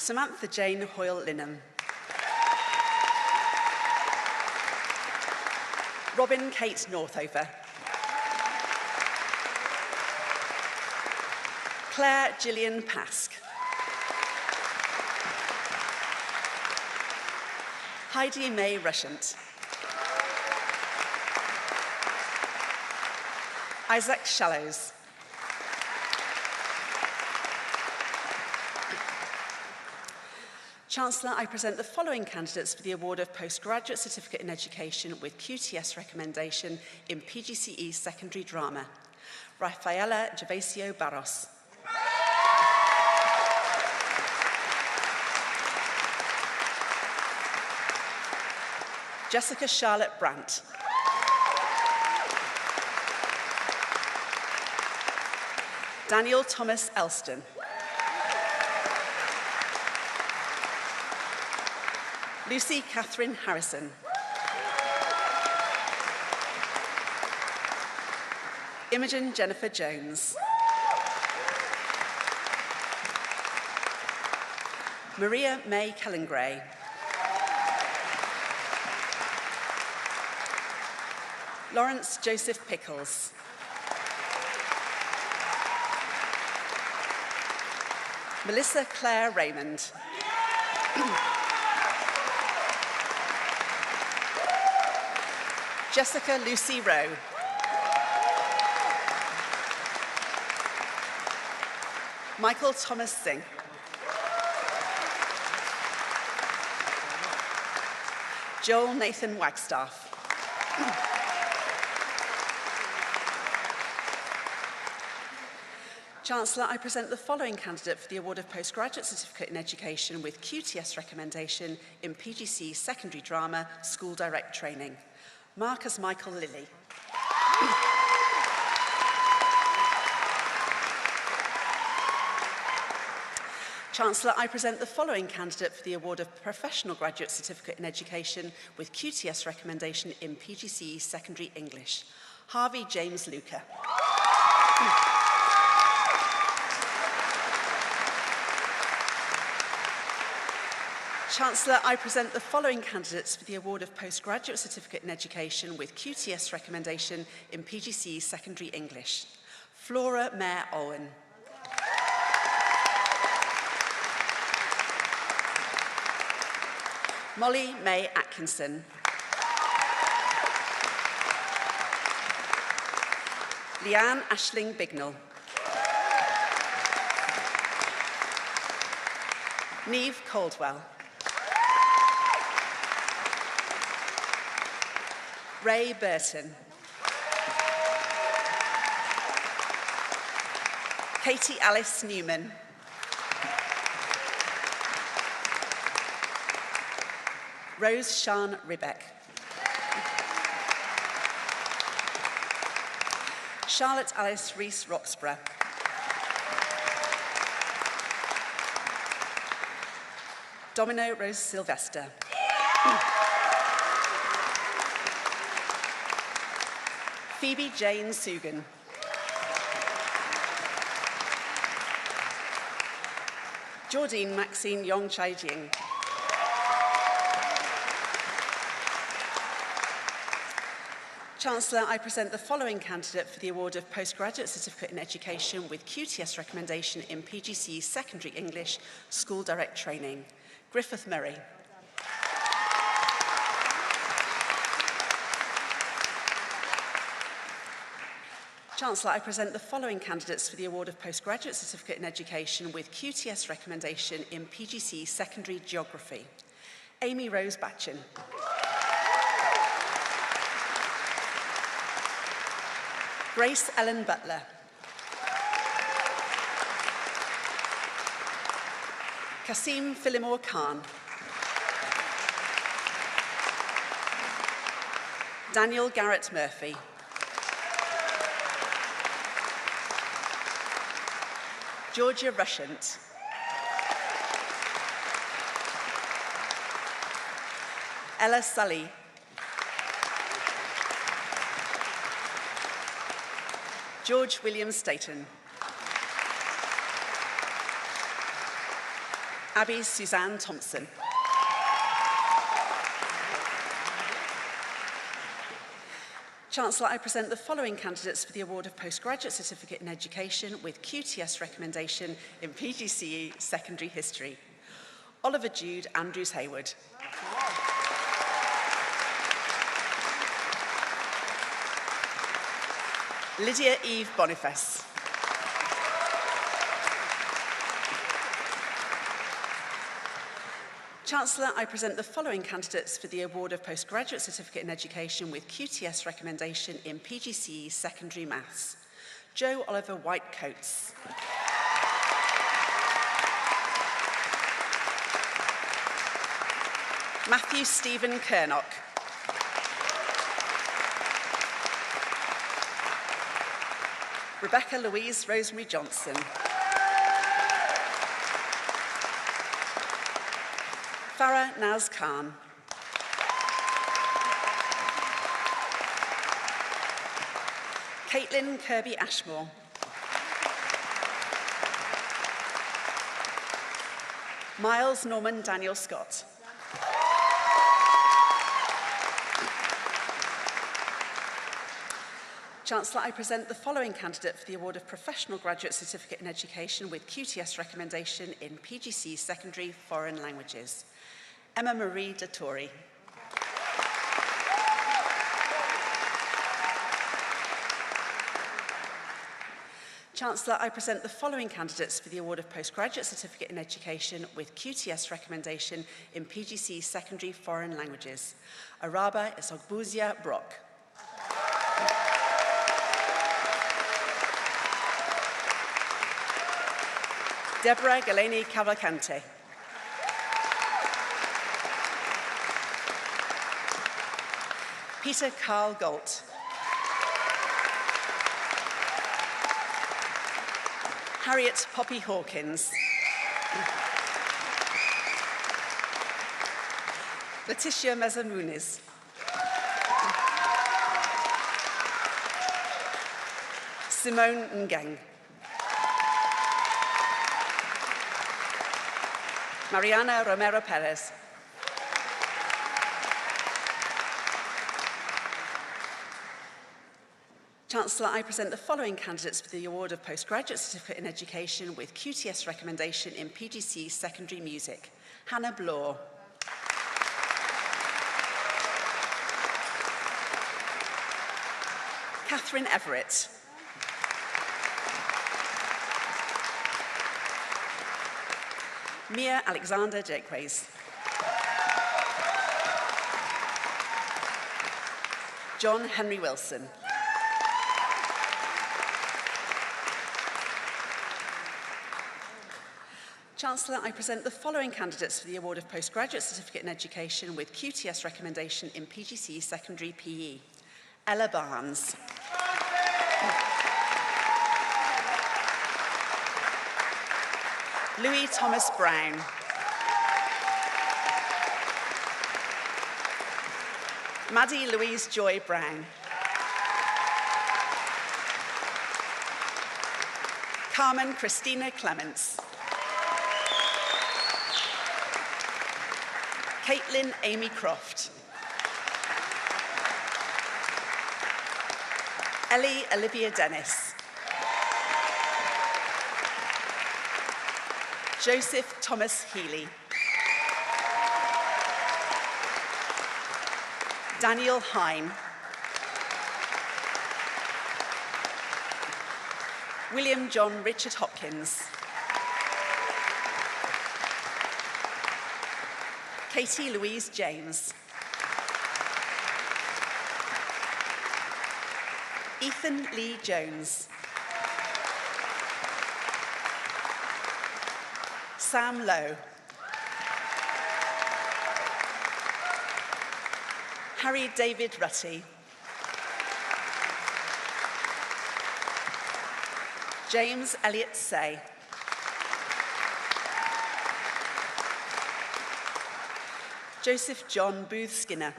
Samantha Jane Hoyle Linham. Robin Kate Northover. Claire Gillian Pask. Heidi May Rushant. Isaac Shallows. Chancellor, I present the following candidates for the award of Postgraduate Certificate in Education with QTS recommendation in PGCE Secondary Drama. Rafaela Gervasio Barros. Jessica Charlotte Brandt. Daniel Thomas Elston. Lucy Catherine Harrison. Imogen Jennifer Jones. Maria May Kellengray. Lawrence Joseph Pickles. Melissa Claire Raymond. Jessica Lucy Rowe. Michael Thomas Singh. Joel Nathan Wagstaff. Chancellor, I present the following candidate for the award of Postgraduate Certificate in Education with QTS recommendation in PGC Secondary Drama School Direct Training. Marcus Michael Lilly. Chancellor, I present the following candidate for the award of Professional Graduate Certificate in Education with QTS recommendation in PGCE Secondary English. Harvey James Luca. Chancellor, I present the following candidates for the award of Postgraduate Certificate in Education with QTS recommendation in PGCE Secondary English. Flora Mayer Owen. Molly May Atkinson. Leanne Ashling Bignell. Neve Caldwell. Ray Burton. Katie Alice Newman. Rose Sian Ribbeck. Charlotte Alice Rees Roxburgh. Domino Rose Sylvester. Phoebe Jane Sugan. Jordine Maxine Yong Chai Jing. Chancellor, I present the following candidate for the award of Postgraduate Certificate in Education with QTS recommendation in PGCE Secondary English School Direct Training. Griffith Murray. Chancellor, I present the following candidates for the award of Postgraduate Certificate in Education with QTS recommendation in PGCE Secondary Geography. Amy Rose Batchin. Grace Ellen Butler. Kasim Philimore Khan. Daniel Garrett Murphy. Georgia Rushant. Ella Sully. George William Staton. Abby Suzanne Thompson. Chancellor, I present the following candidates for the award of Postgraduate Certificate in Education with QTS recommendation in PGCE Secondary History. Oliver Jude Andrews Hayward. Lydia Eve Boniface. Chancellor, I present the following candidates for the award of Postgraduate Certificate in Education with QTS recommendation in PGCE Secondary Maths. Joe Oliver Whitecoats. Matthew Stephen Kernock. Rebecca Louise Rosemary Johnson. Farah Naz Khan. Caitlin Kirby Ashmore. Miles Norman Daniel Scott. Chancellor, I present the following candidate for the award of Professional Graduate Certificate in Education with QTS recommendation in PGCE Secondary Foreign Languages. Emma Marie Dettori. Chancellor, I present the following candidates for the award of Postgraduate Certificate in Education with QTS recommendation in PGCE Secondary Foreign Languages. Araba Isogbuzia Brock. Deborah Galeni Cavalcante. Peter Carl Galt. Harriet Poppy Hawkins. Letitia Mezamuniz. Simone Ngang. Mariana Romero Perez. Chancellor, I present the following candidates for the award of Postgraduate Certificate in Education with QTS recommendation in PGCE Secondary Music. Hannah Bloor. Catherine Everett. Mia Alexander Jakeways. John Henry Wilson. Chancellor, I present the following candidates for the award of Postgraduate Certificate in Education with QTS recommendation in PGCE Secondary PE. Ella Barnes. Louis Thomas Brown. Maddie Louise Joy Brown. Carmen Christina Clements. Caitlin Amy Croft. Ellie Olivia Dennis. Joseph Thomas Healy. Daniel Hine. William John Richard Hopkins. Katie Louise James. Ethan Lee Jones. Sam Lowe. Harry David Rutty. James Elliott Say. Joseph John Booth Skinner.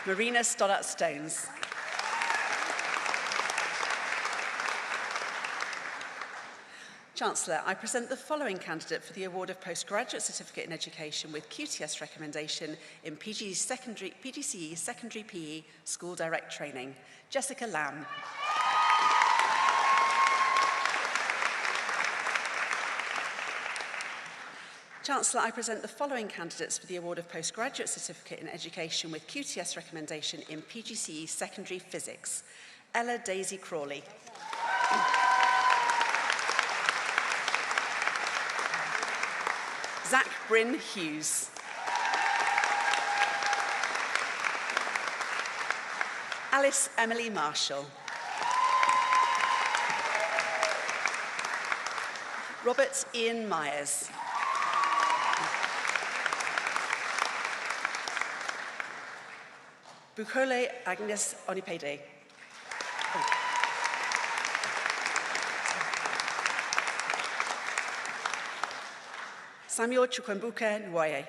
Marina Stoddart Stones. Chancellor, I present the following candidate for the award of Postgraduate Certificate in Education with QTS recommendation in PGCE Secondary PE School Direct Training. Jessica Lamb. Chancellor, I present the following candidates for the award of Postgraduate Certificate in Education with QTS recommendation in PGCE Secondary Physics. Ella Daisy Crawley. Zach Bryn Hughes. Alice Emily Marshall. Robert Ian Myers. Bukole Agnes Onipede. Samuel Chukwembuka Nwoye.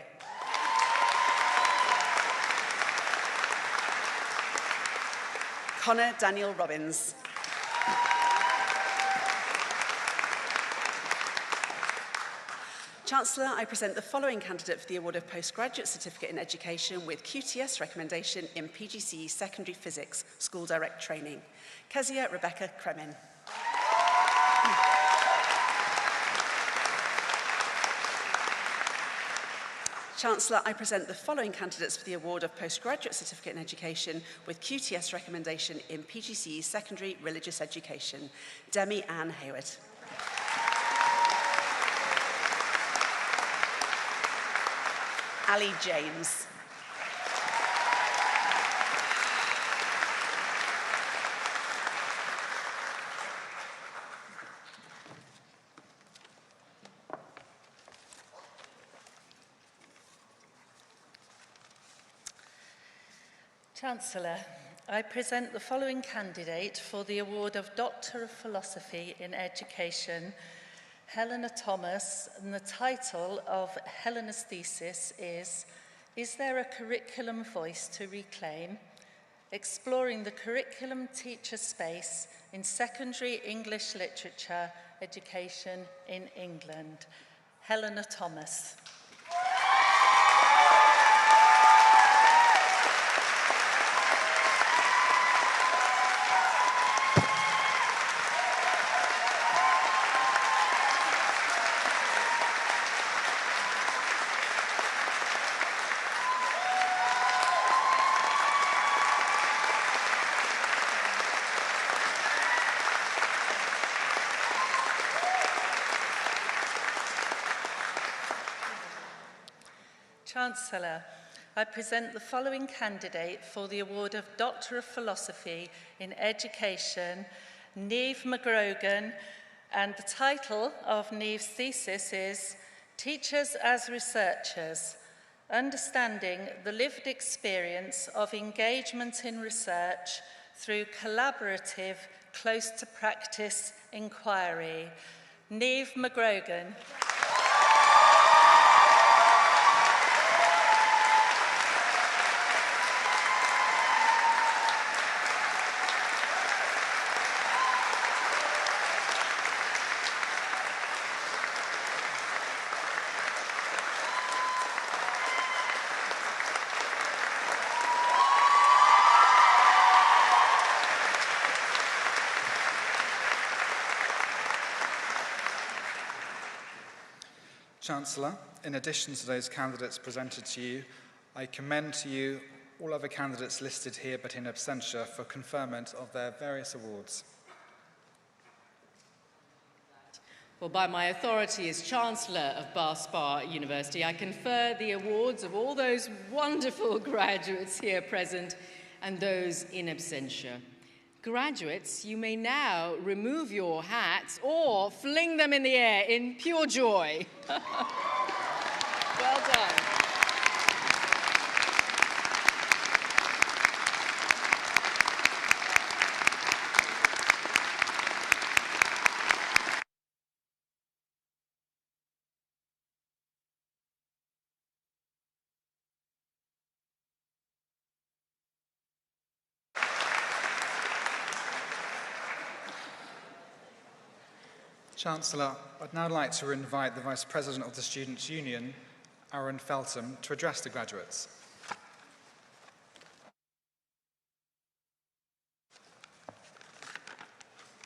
Connor Daniel Robbins. Chancellor, I present the following candidate for the award of Postgraduate Certificate in Education with QTS recommendation in PGCE Secondary Physics School Direct Training. Kezia Rebecca Kremin. Chancellor, I present the following candidates for the award of Postgraduate Certificate in Education with QTS recommendation in PGCE Secondary Religious Education. Demi Ann Hayward. Ali James. Chancellor, I present the following candidate for the award of Doctor of Philosophy in Education, Helena Thomas, and the title of Helena's thesis is there a curriculum voice to reclaim? Exploring the curriculum teacher space in secondary English literature education in England. Helena Thomas. Chancellor, I present the following candidate for the award of Doctor of Philosophy in Education, Niamh McGrogan, and the title of Niamh's thesis is Teachers as Researchers, Understanding the Lived Experience of Engagement in Research through Collaborative, Close-to-Practice Inquiry. Niamh McGrogan. Chancellor, in addition to those candidates presented to you, I commend to you all other candidates listed here but in absentia for conferment of their various awards. Well, by my authority as Chancellor of Bath Spa University, I confer the awards of all those wonderful graduates here present and those in absentia. Graduates, you may now remove your hats or fling them in the air in pure joy. Well done. Chancellor, I'd now like to invite the Vice President of the Students' Union, Aaron Feltham, to address the graduates.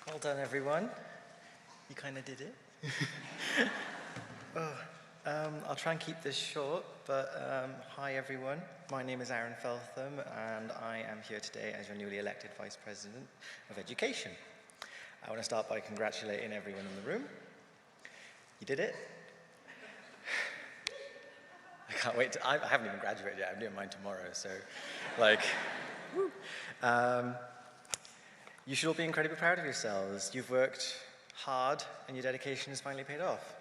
Well done, everyone. You kind of did it. I'll try and keep this short, but hi, everyone. My name is Aaron Feltham, and I am here today as your newly elected Vice President of Education. I want to start by congratulating everyone in the room. You did it. I can't wait to, I haven't even graduated yet. I'm doing mine tomorrow, so like, woo. You should all be incredibly proud of yourselves. You've worked hard and your dedication has finally paid off.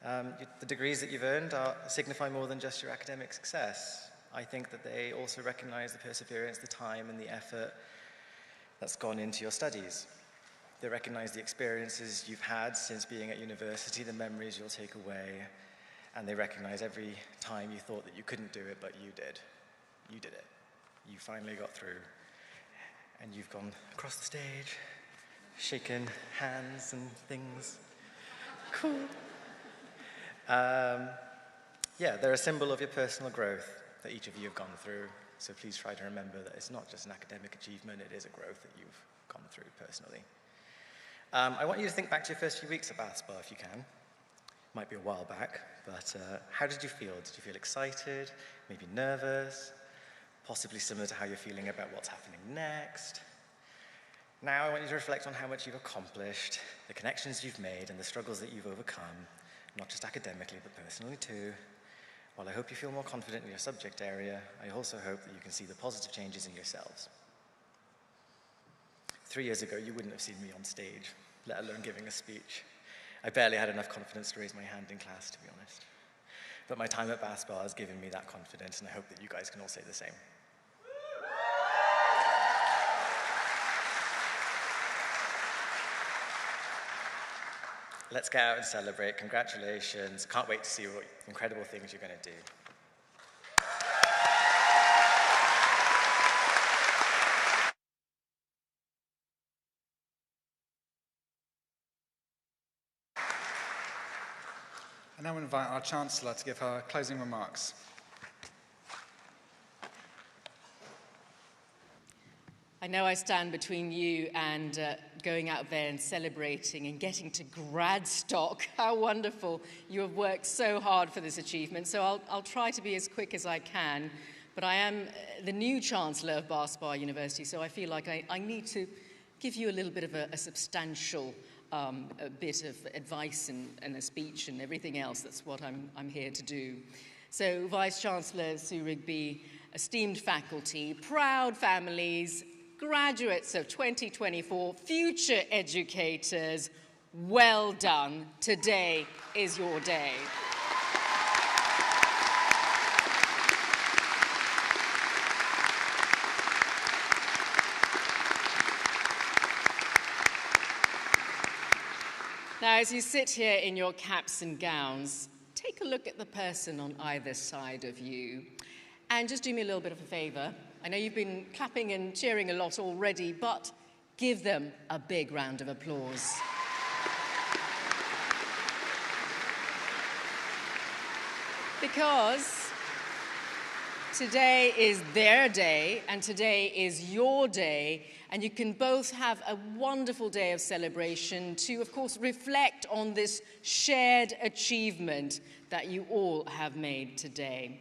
The degrees that you've earned signify more than just your academic success. I think that they also recognize the perseverance, the time, and the effort that's gone into your studies. They recognize the experiences you've had since being at university, the memories you'll take away, and they recognize every time you thought that you couldn't do it, but you did. You did it. You finally got through, and you've gone across the stage, shaken hands and things. Cool. Yeah, they're a symbol of your personal growth that each of you have gone through, so please try to remember that it's not just an academic achievement, it is a growth that you've gone through personally. I want you to think back to your first few weeks at Bath Spa if you can. Might be a while back, but how did you feel? Did you feel excited, maybe nervous, possibly similar to how you're feeling about what's happening next? Now I want you to reflect on how much you've accomplished, the connections you've made, and the struggles that you've overcome, not just academically, but personally too. While I hope you feel more confident in your subject area, I also hope that you can see the positive changes in yourselves. 3 years ago, you wouldn't have seen me on stage, let alone giving a speech. I barely had enough confidence to raise my hand in class, to be honest. But my time at Bath Spa has given me that confidence, and I hope that you guys can all say the same. Let's get out and celebrate. Congratulations. Can't wait to see what incredible things you're going to do. I now invite our Chancellor to give her closing remarks. I know I stand between you and going out there and celebrating and getting to grad stock. How wonderful. You have worked so hard for this achievement, so I'll try to be as quick as I can. But I am the new Chancellor of Bath Spa University, so I feel like I need to give you a little bit of a substantial a bit of advice and a speech and everything else. That's what I'm here to do. So Vice-Chancellor Sue Rigby, esteemed faculty, proud families, graduates of 2024, future educators, well done. Today is your day. Now, as you sit here in your caps and gowns, take a look at the person on either side of you. And just do me a little bit of a favor. I know you've been clapping and cheering a lot already, but give them a big round of applause. Because today is their day, and today is your day, and you can both have a wonderful day of celebration to, of course, reflect on this shared achievement that you all have made today.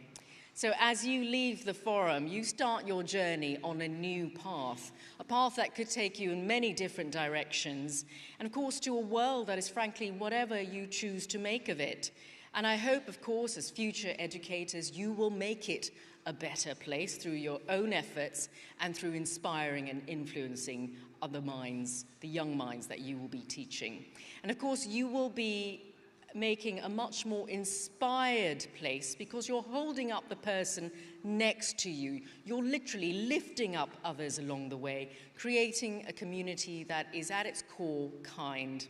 So as you leave the forum, you start your journey on a new path, a path that could take you in many different directions, and of course to a world that is frankly whatever you choose to make of it. And I hope, of course, as future educators, you will make it a better place through your own efforts and through inspiring and influencing other minds, the young minds that you will be teaching. And of course, you will be making a much more inspired place because you're holding up the person next to you. You're literally lifting up others along the way, creating a community that is at its core kind.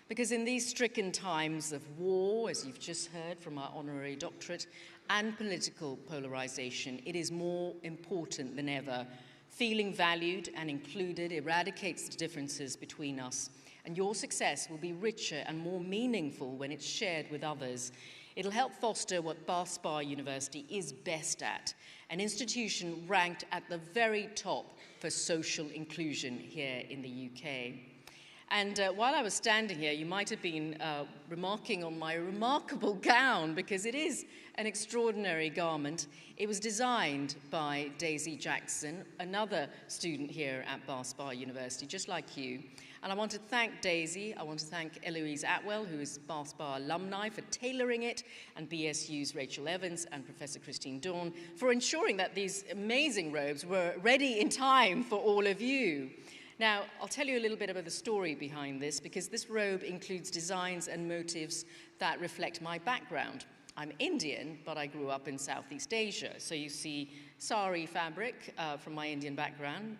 Because in these stricken times of war, as you've just heard from our honorary doctorate, and political polarization, it is more important than ever. Feeling valued and included eradicates the differences between us, and your success will be richer and more meaningful when it's shared with others. It'll help foster what Bath Spa University is best at, an institution ranked at the very top for social inclusion here in the UK. And while I was standing here, you might have been remarking on my remarkable gown, because it is an extraordinary garment. It was designed by Daisy Jackson, another student here at Bath Spa University, just like you. And I want to thank Daisy, I want to thank Eloise Atwell, who is Bath Spa alumni, for tailoring it, and BSU's Rachel Evans and Professor Christine Dawn for ensuring that these amazing robes were ready in time for all of you. Now, I'll tell you a little bit about the story behind this, because this robe includes designs and motifs that reflect my background. I'm Indian, but I grew up in Southeast Asia. So you see sari fabric from my Indian background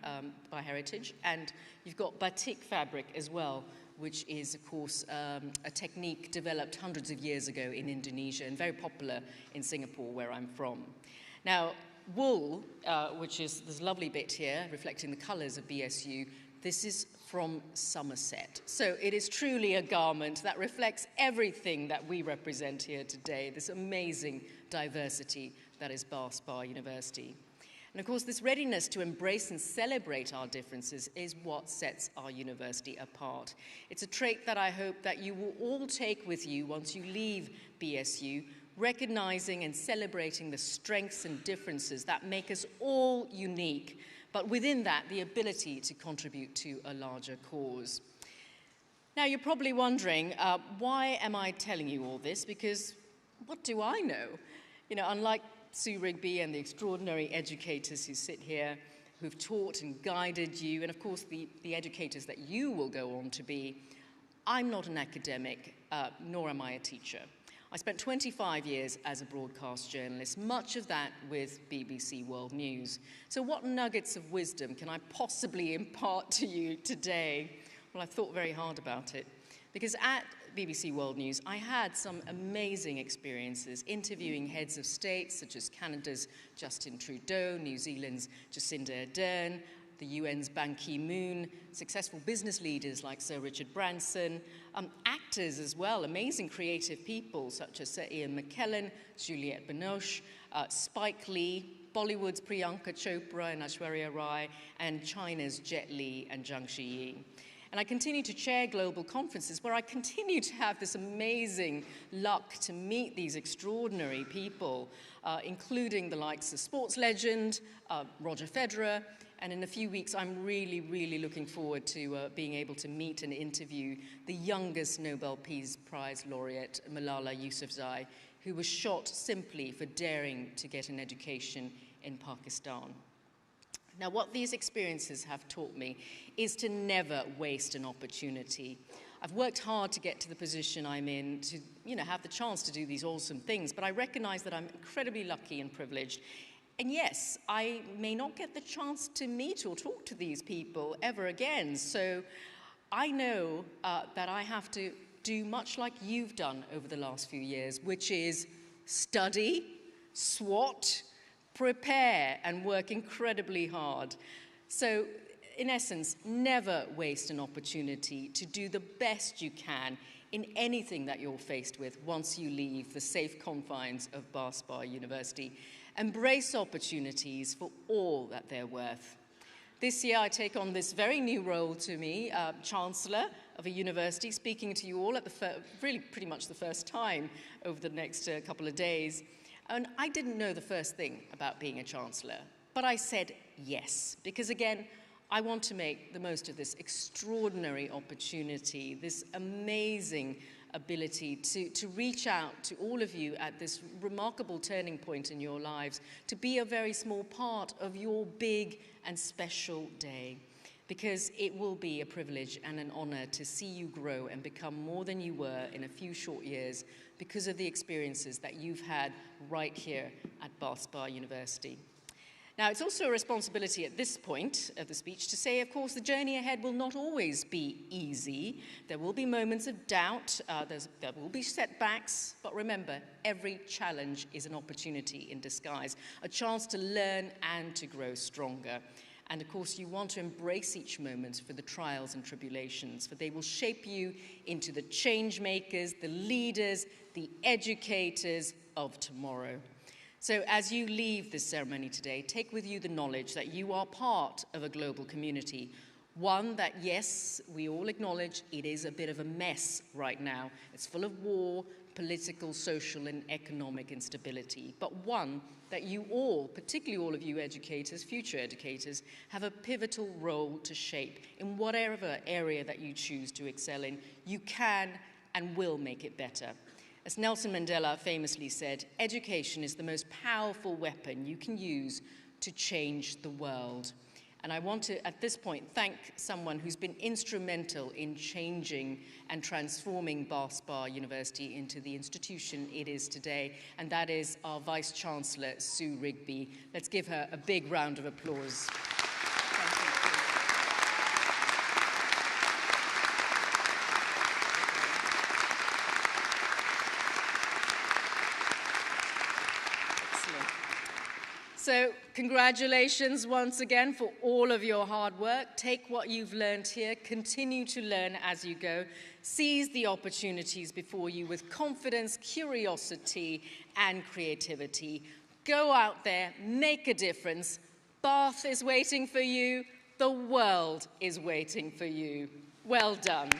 by heritage, and you've got batik fabric as well, which is, of course, a technique developed hundreds of years ago in Indonesia and very popular in Singapore, where I'm from. Now, wool, which is this lovely bit here, reflecting the colors of BSU, this is from Somerset. So it is truly a garment that reflects everything that we represent here today, this amazing diversity that is Bath Spa University. And of course, this readiness to embrace and celebrate our differences is what sets our university apart. It's a trait that I hope that you will all take with you once you leave BSU, recognizing and celebrating the strengths and differences that make us all unique, but within that, the ability to contribute to a larger cause. Now, you're probably wondering, why am I telling you all this? Because what do I know? You know, unlike Sue Rigby and the extraordinary educators who sit here, who've taught and guided you, and of course the educators that you will go on to be, I'm not an academic, nor am I a teacher. I spent 25 years as a broadcast journalist, much of that with BBC World News. So what nuggets of wisdom can I possibly impart to you today? Well, I've thought very hard about it, because at BBC World News, I had some amazing experiences interviewing heads of state, such as Canada's Justin Trudeau, New Zealand's Jacinda Ardern, the UN's Ban Ki-moon, successful business leaders like Sir Richard Branson, actors as well, amazing creative people such as Sir Ian McKellen, Juliette Binoche, Spike Lee, Bollywood's Priyanka Chopra and Aishwarya Rai, and China's Jet Li and Zhang Ziyi. And I continue to chair global conferences where I continue to have this amazing luck to meet these extraordinary people, including the likes of sports legend, Roger Federer, and in a few weeks I'm really, really looking forward to being able to meet and interview the youngest Nobel Peace Prize laureate, Malala Yousafzai, who was shot simply for daring to get an education in Pakistan. Now, what these experiences have taught me is to never waste an opportunity. I've worked hard to get to the position I'm in, to have the chance to do these awesome things, but I recognize that I'm incredibly lucky and privileged. And yes, I may not get the chance to meet or talk to these people ever again, so I know that I have to do much like you've done over the last few years, which is study, SWOT, prepare, and work incredibly hard. So, in essence, never waste an opportunity to do the best you can in anything that you're faced with once you leave the safe confines of Bath Spa University. Embrace opportunities for all that they're worth. This year, I take on this very new role to me, Chancellor of a university, speaking to you all at really pretty much the first time over the next couple of days. And I didn't know the first thing about being a Chancellor, but I said yes, because again, I want to make the most of this extraordinary opportunity, this amazing ability to reach out to all of you at this remarkable turning point in your lives, to be a very small part of your big and special day, because it will be a privilege and an honor to see you grow and become more than you were in a few short years because of the experiences that you've had right here at Bath Spa University. Now, it's also a responsibility at this point of the speech to say, of course, the journey ahead will not always be easy. There will be moments of doubt, there will be setbacks, but remember, every challenge is an opportunity in disguise, a chance to learn and to grow stronger. And of course, you want to embrace each moment for the trials and tribulations, for they will shape you into the change makers, the leaders, the educators of tomorrow. So as you leave this ceremony today, take with you the knowledge that you are part of a global community, one that, yes, we all acknowledge it is a bit of a mess right now. It's full of war, political, social, and economic instability, but one that you all, particularly all of you educators, future educators, have a pivotal role to shape in whatever area that you choose to excel in. You can and will make it better. As Nelson Mandela famously said, education is the most powerful weapon you can use to change the world. And I want to, at this point, thank someone who's been instrumental in changing and transforming Bath Spa University into the institution it is today, and that is our Vice-Chancellor, Sue Rigby. Let's give her a big round of applause. So congratulations once again for all of your hard work. Take what you've learned here, continue to learn as you go. Seize the opportunities before you with confidence, curiosity, and creativity. Go out there, make a difference. Bath is waiting for you. The world is waiting for you. Well done.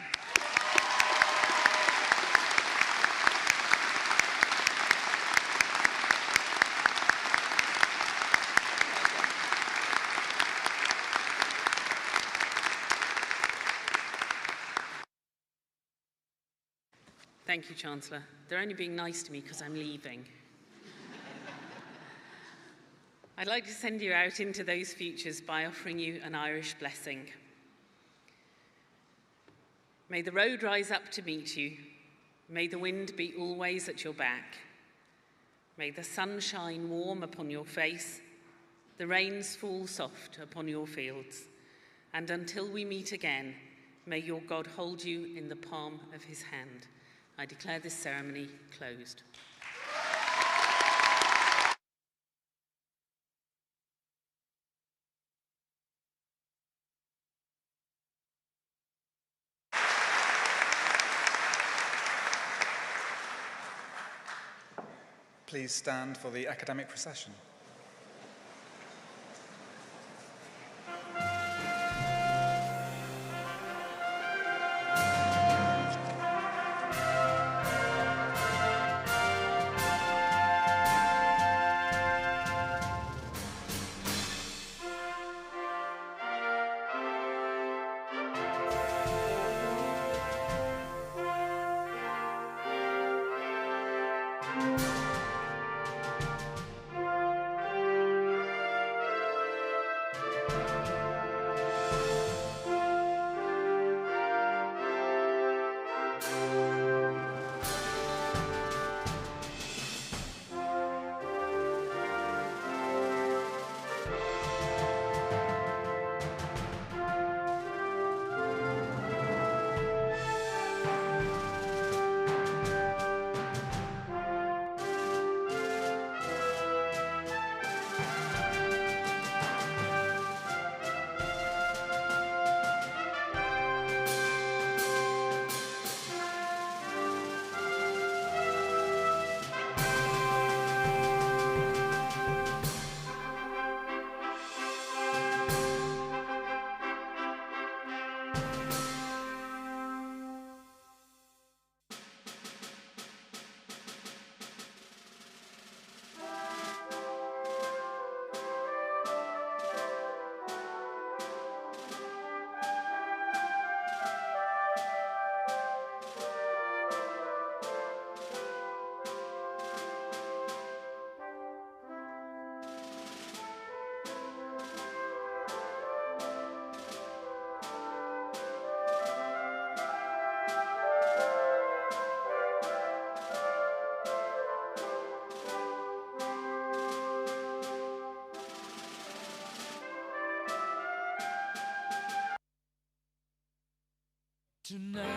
Thank you, Chancellor. They're only being nice to me because I'm leaving. I'd like to send you out into those futures by offering you an Irish blessing. May the road rise up to meet you. May the wind be always at your back. May the sun shine warm upon your face, the rains fall soft upon your fields. And until we meet again, may your God hold you in the palm of his hand. I declare this ceremony closed. Please stand for the academic procession. Tonight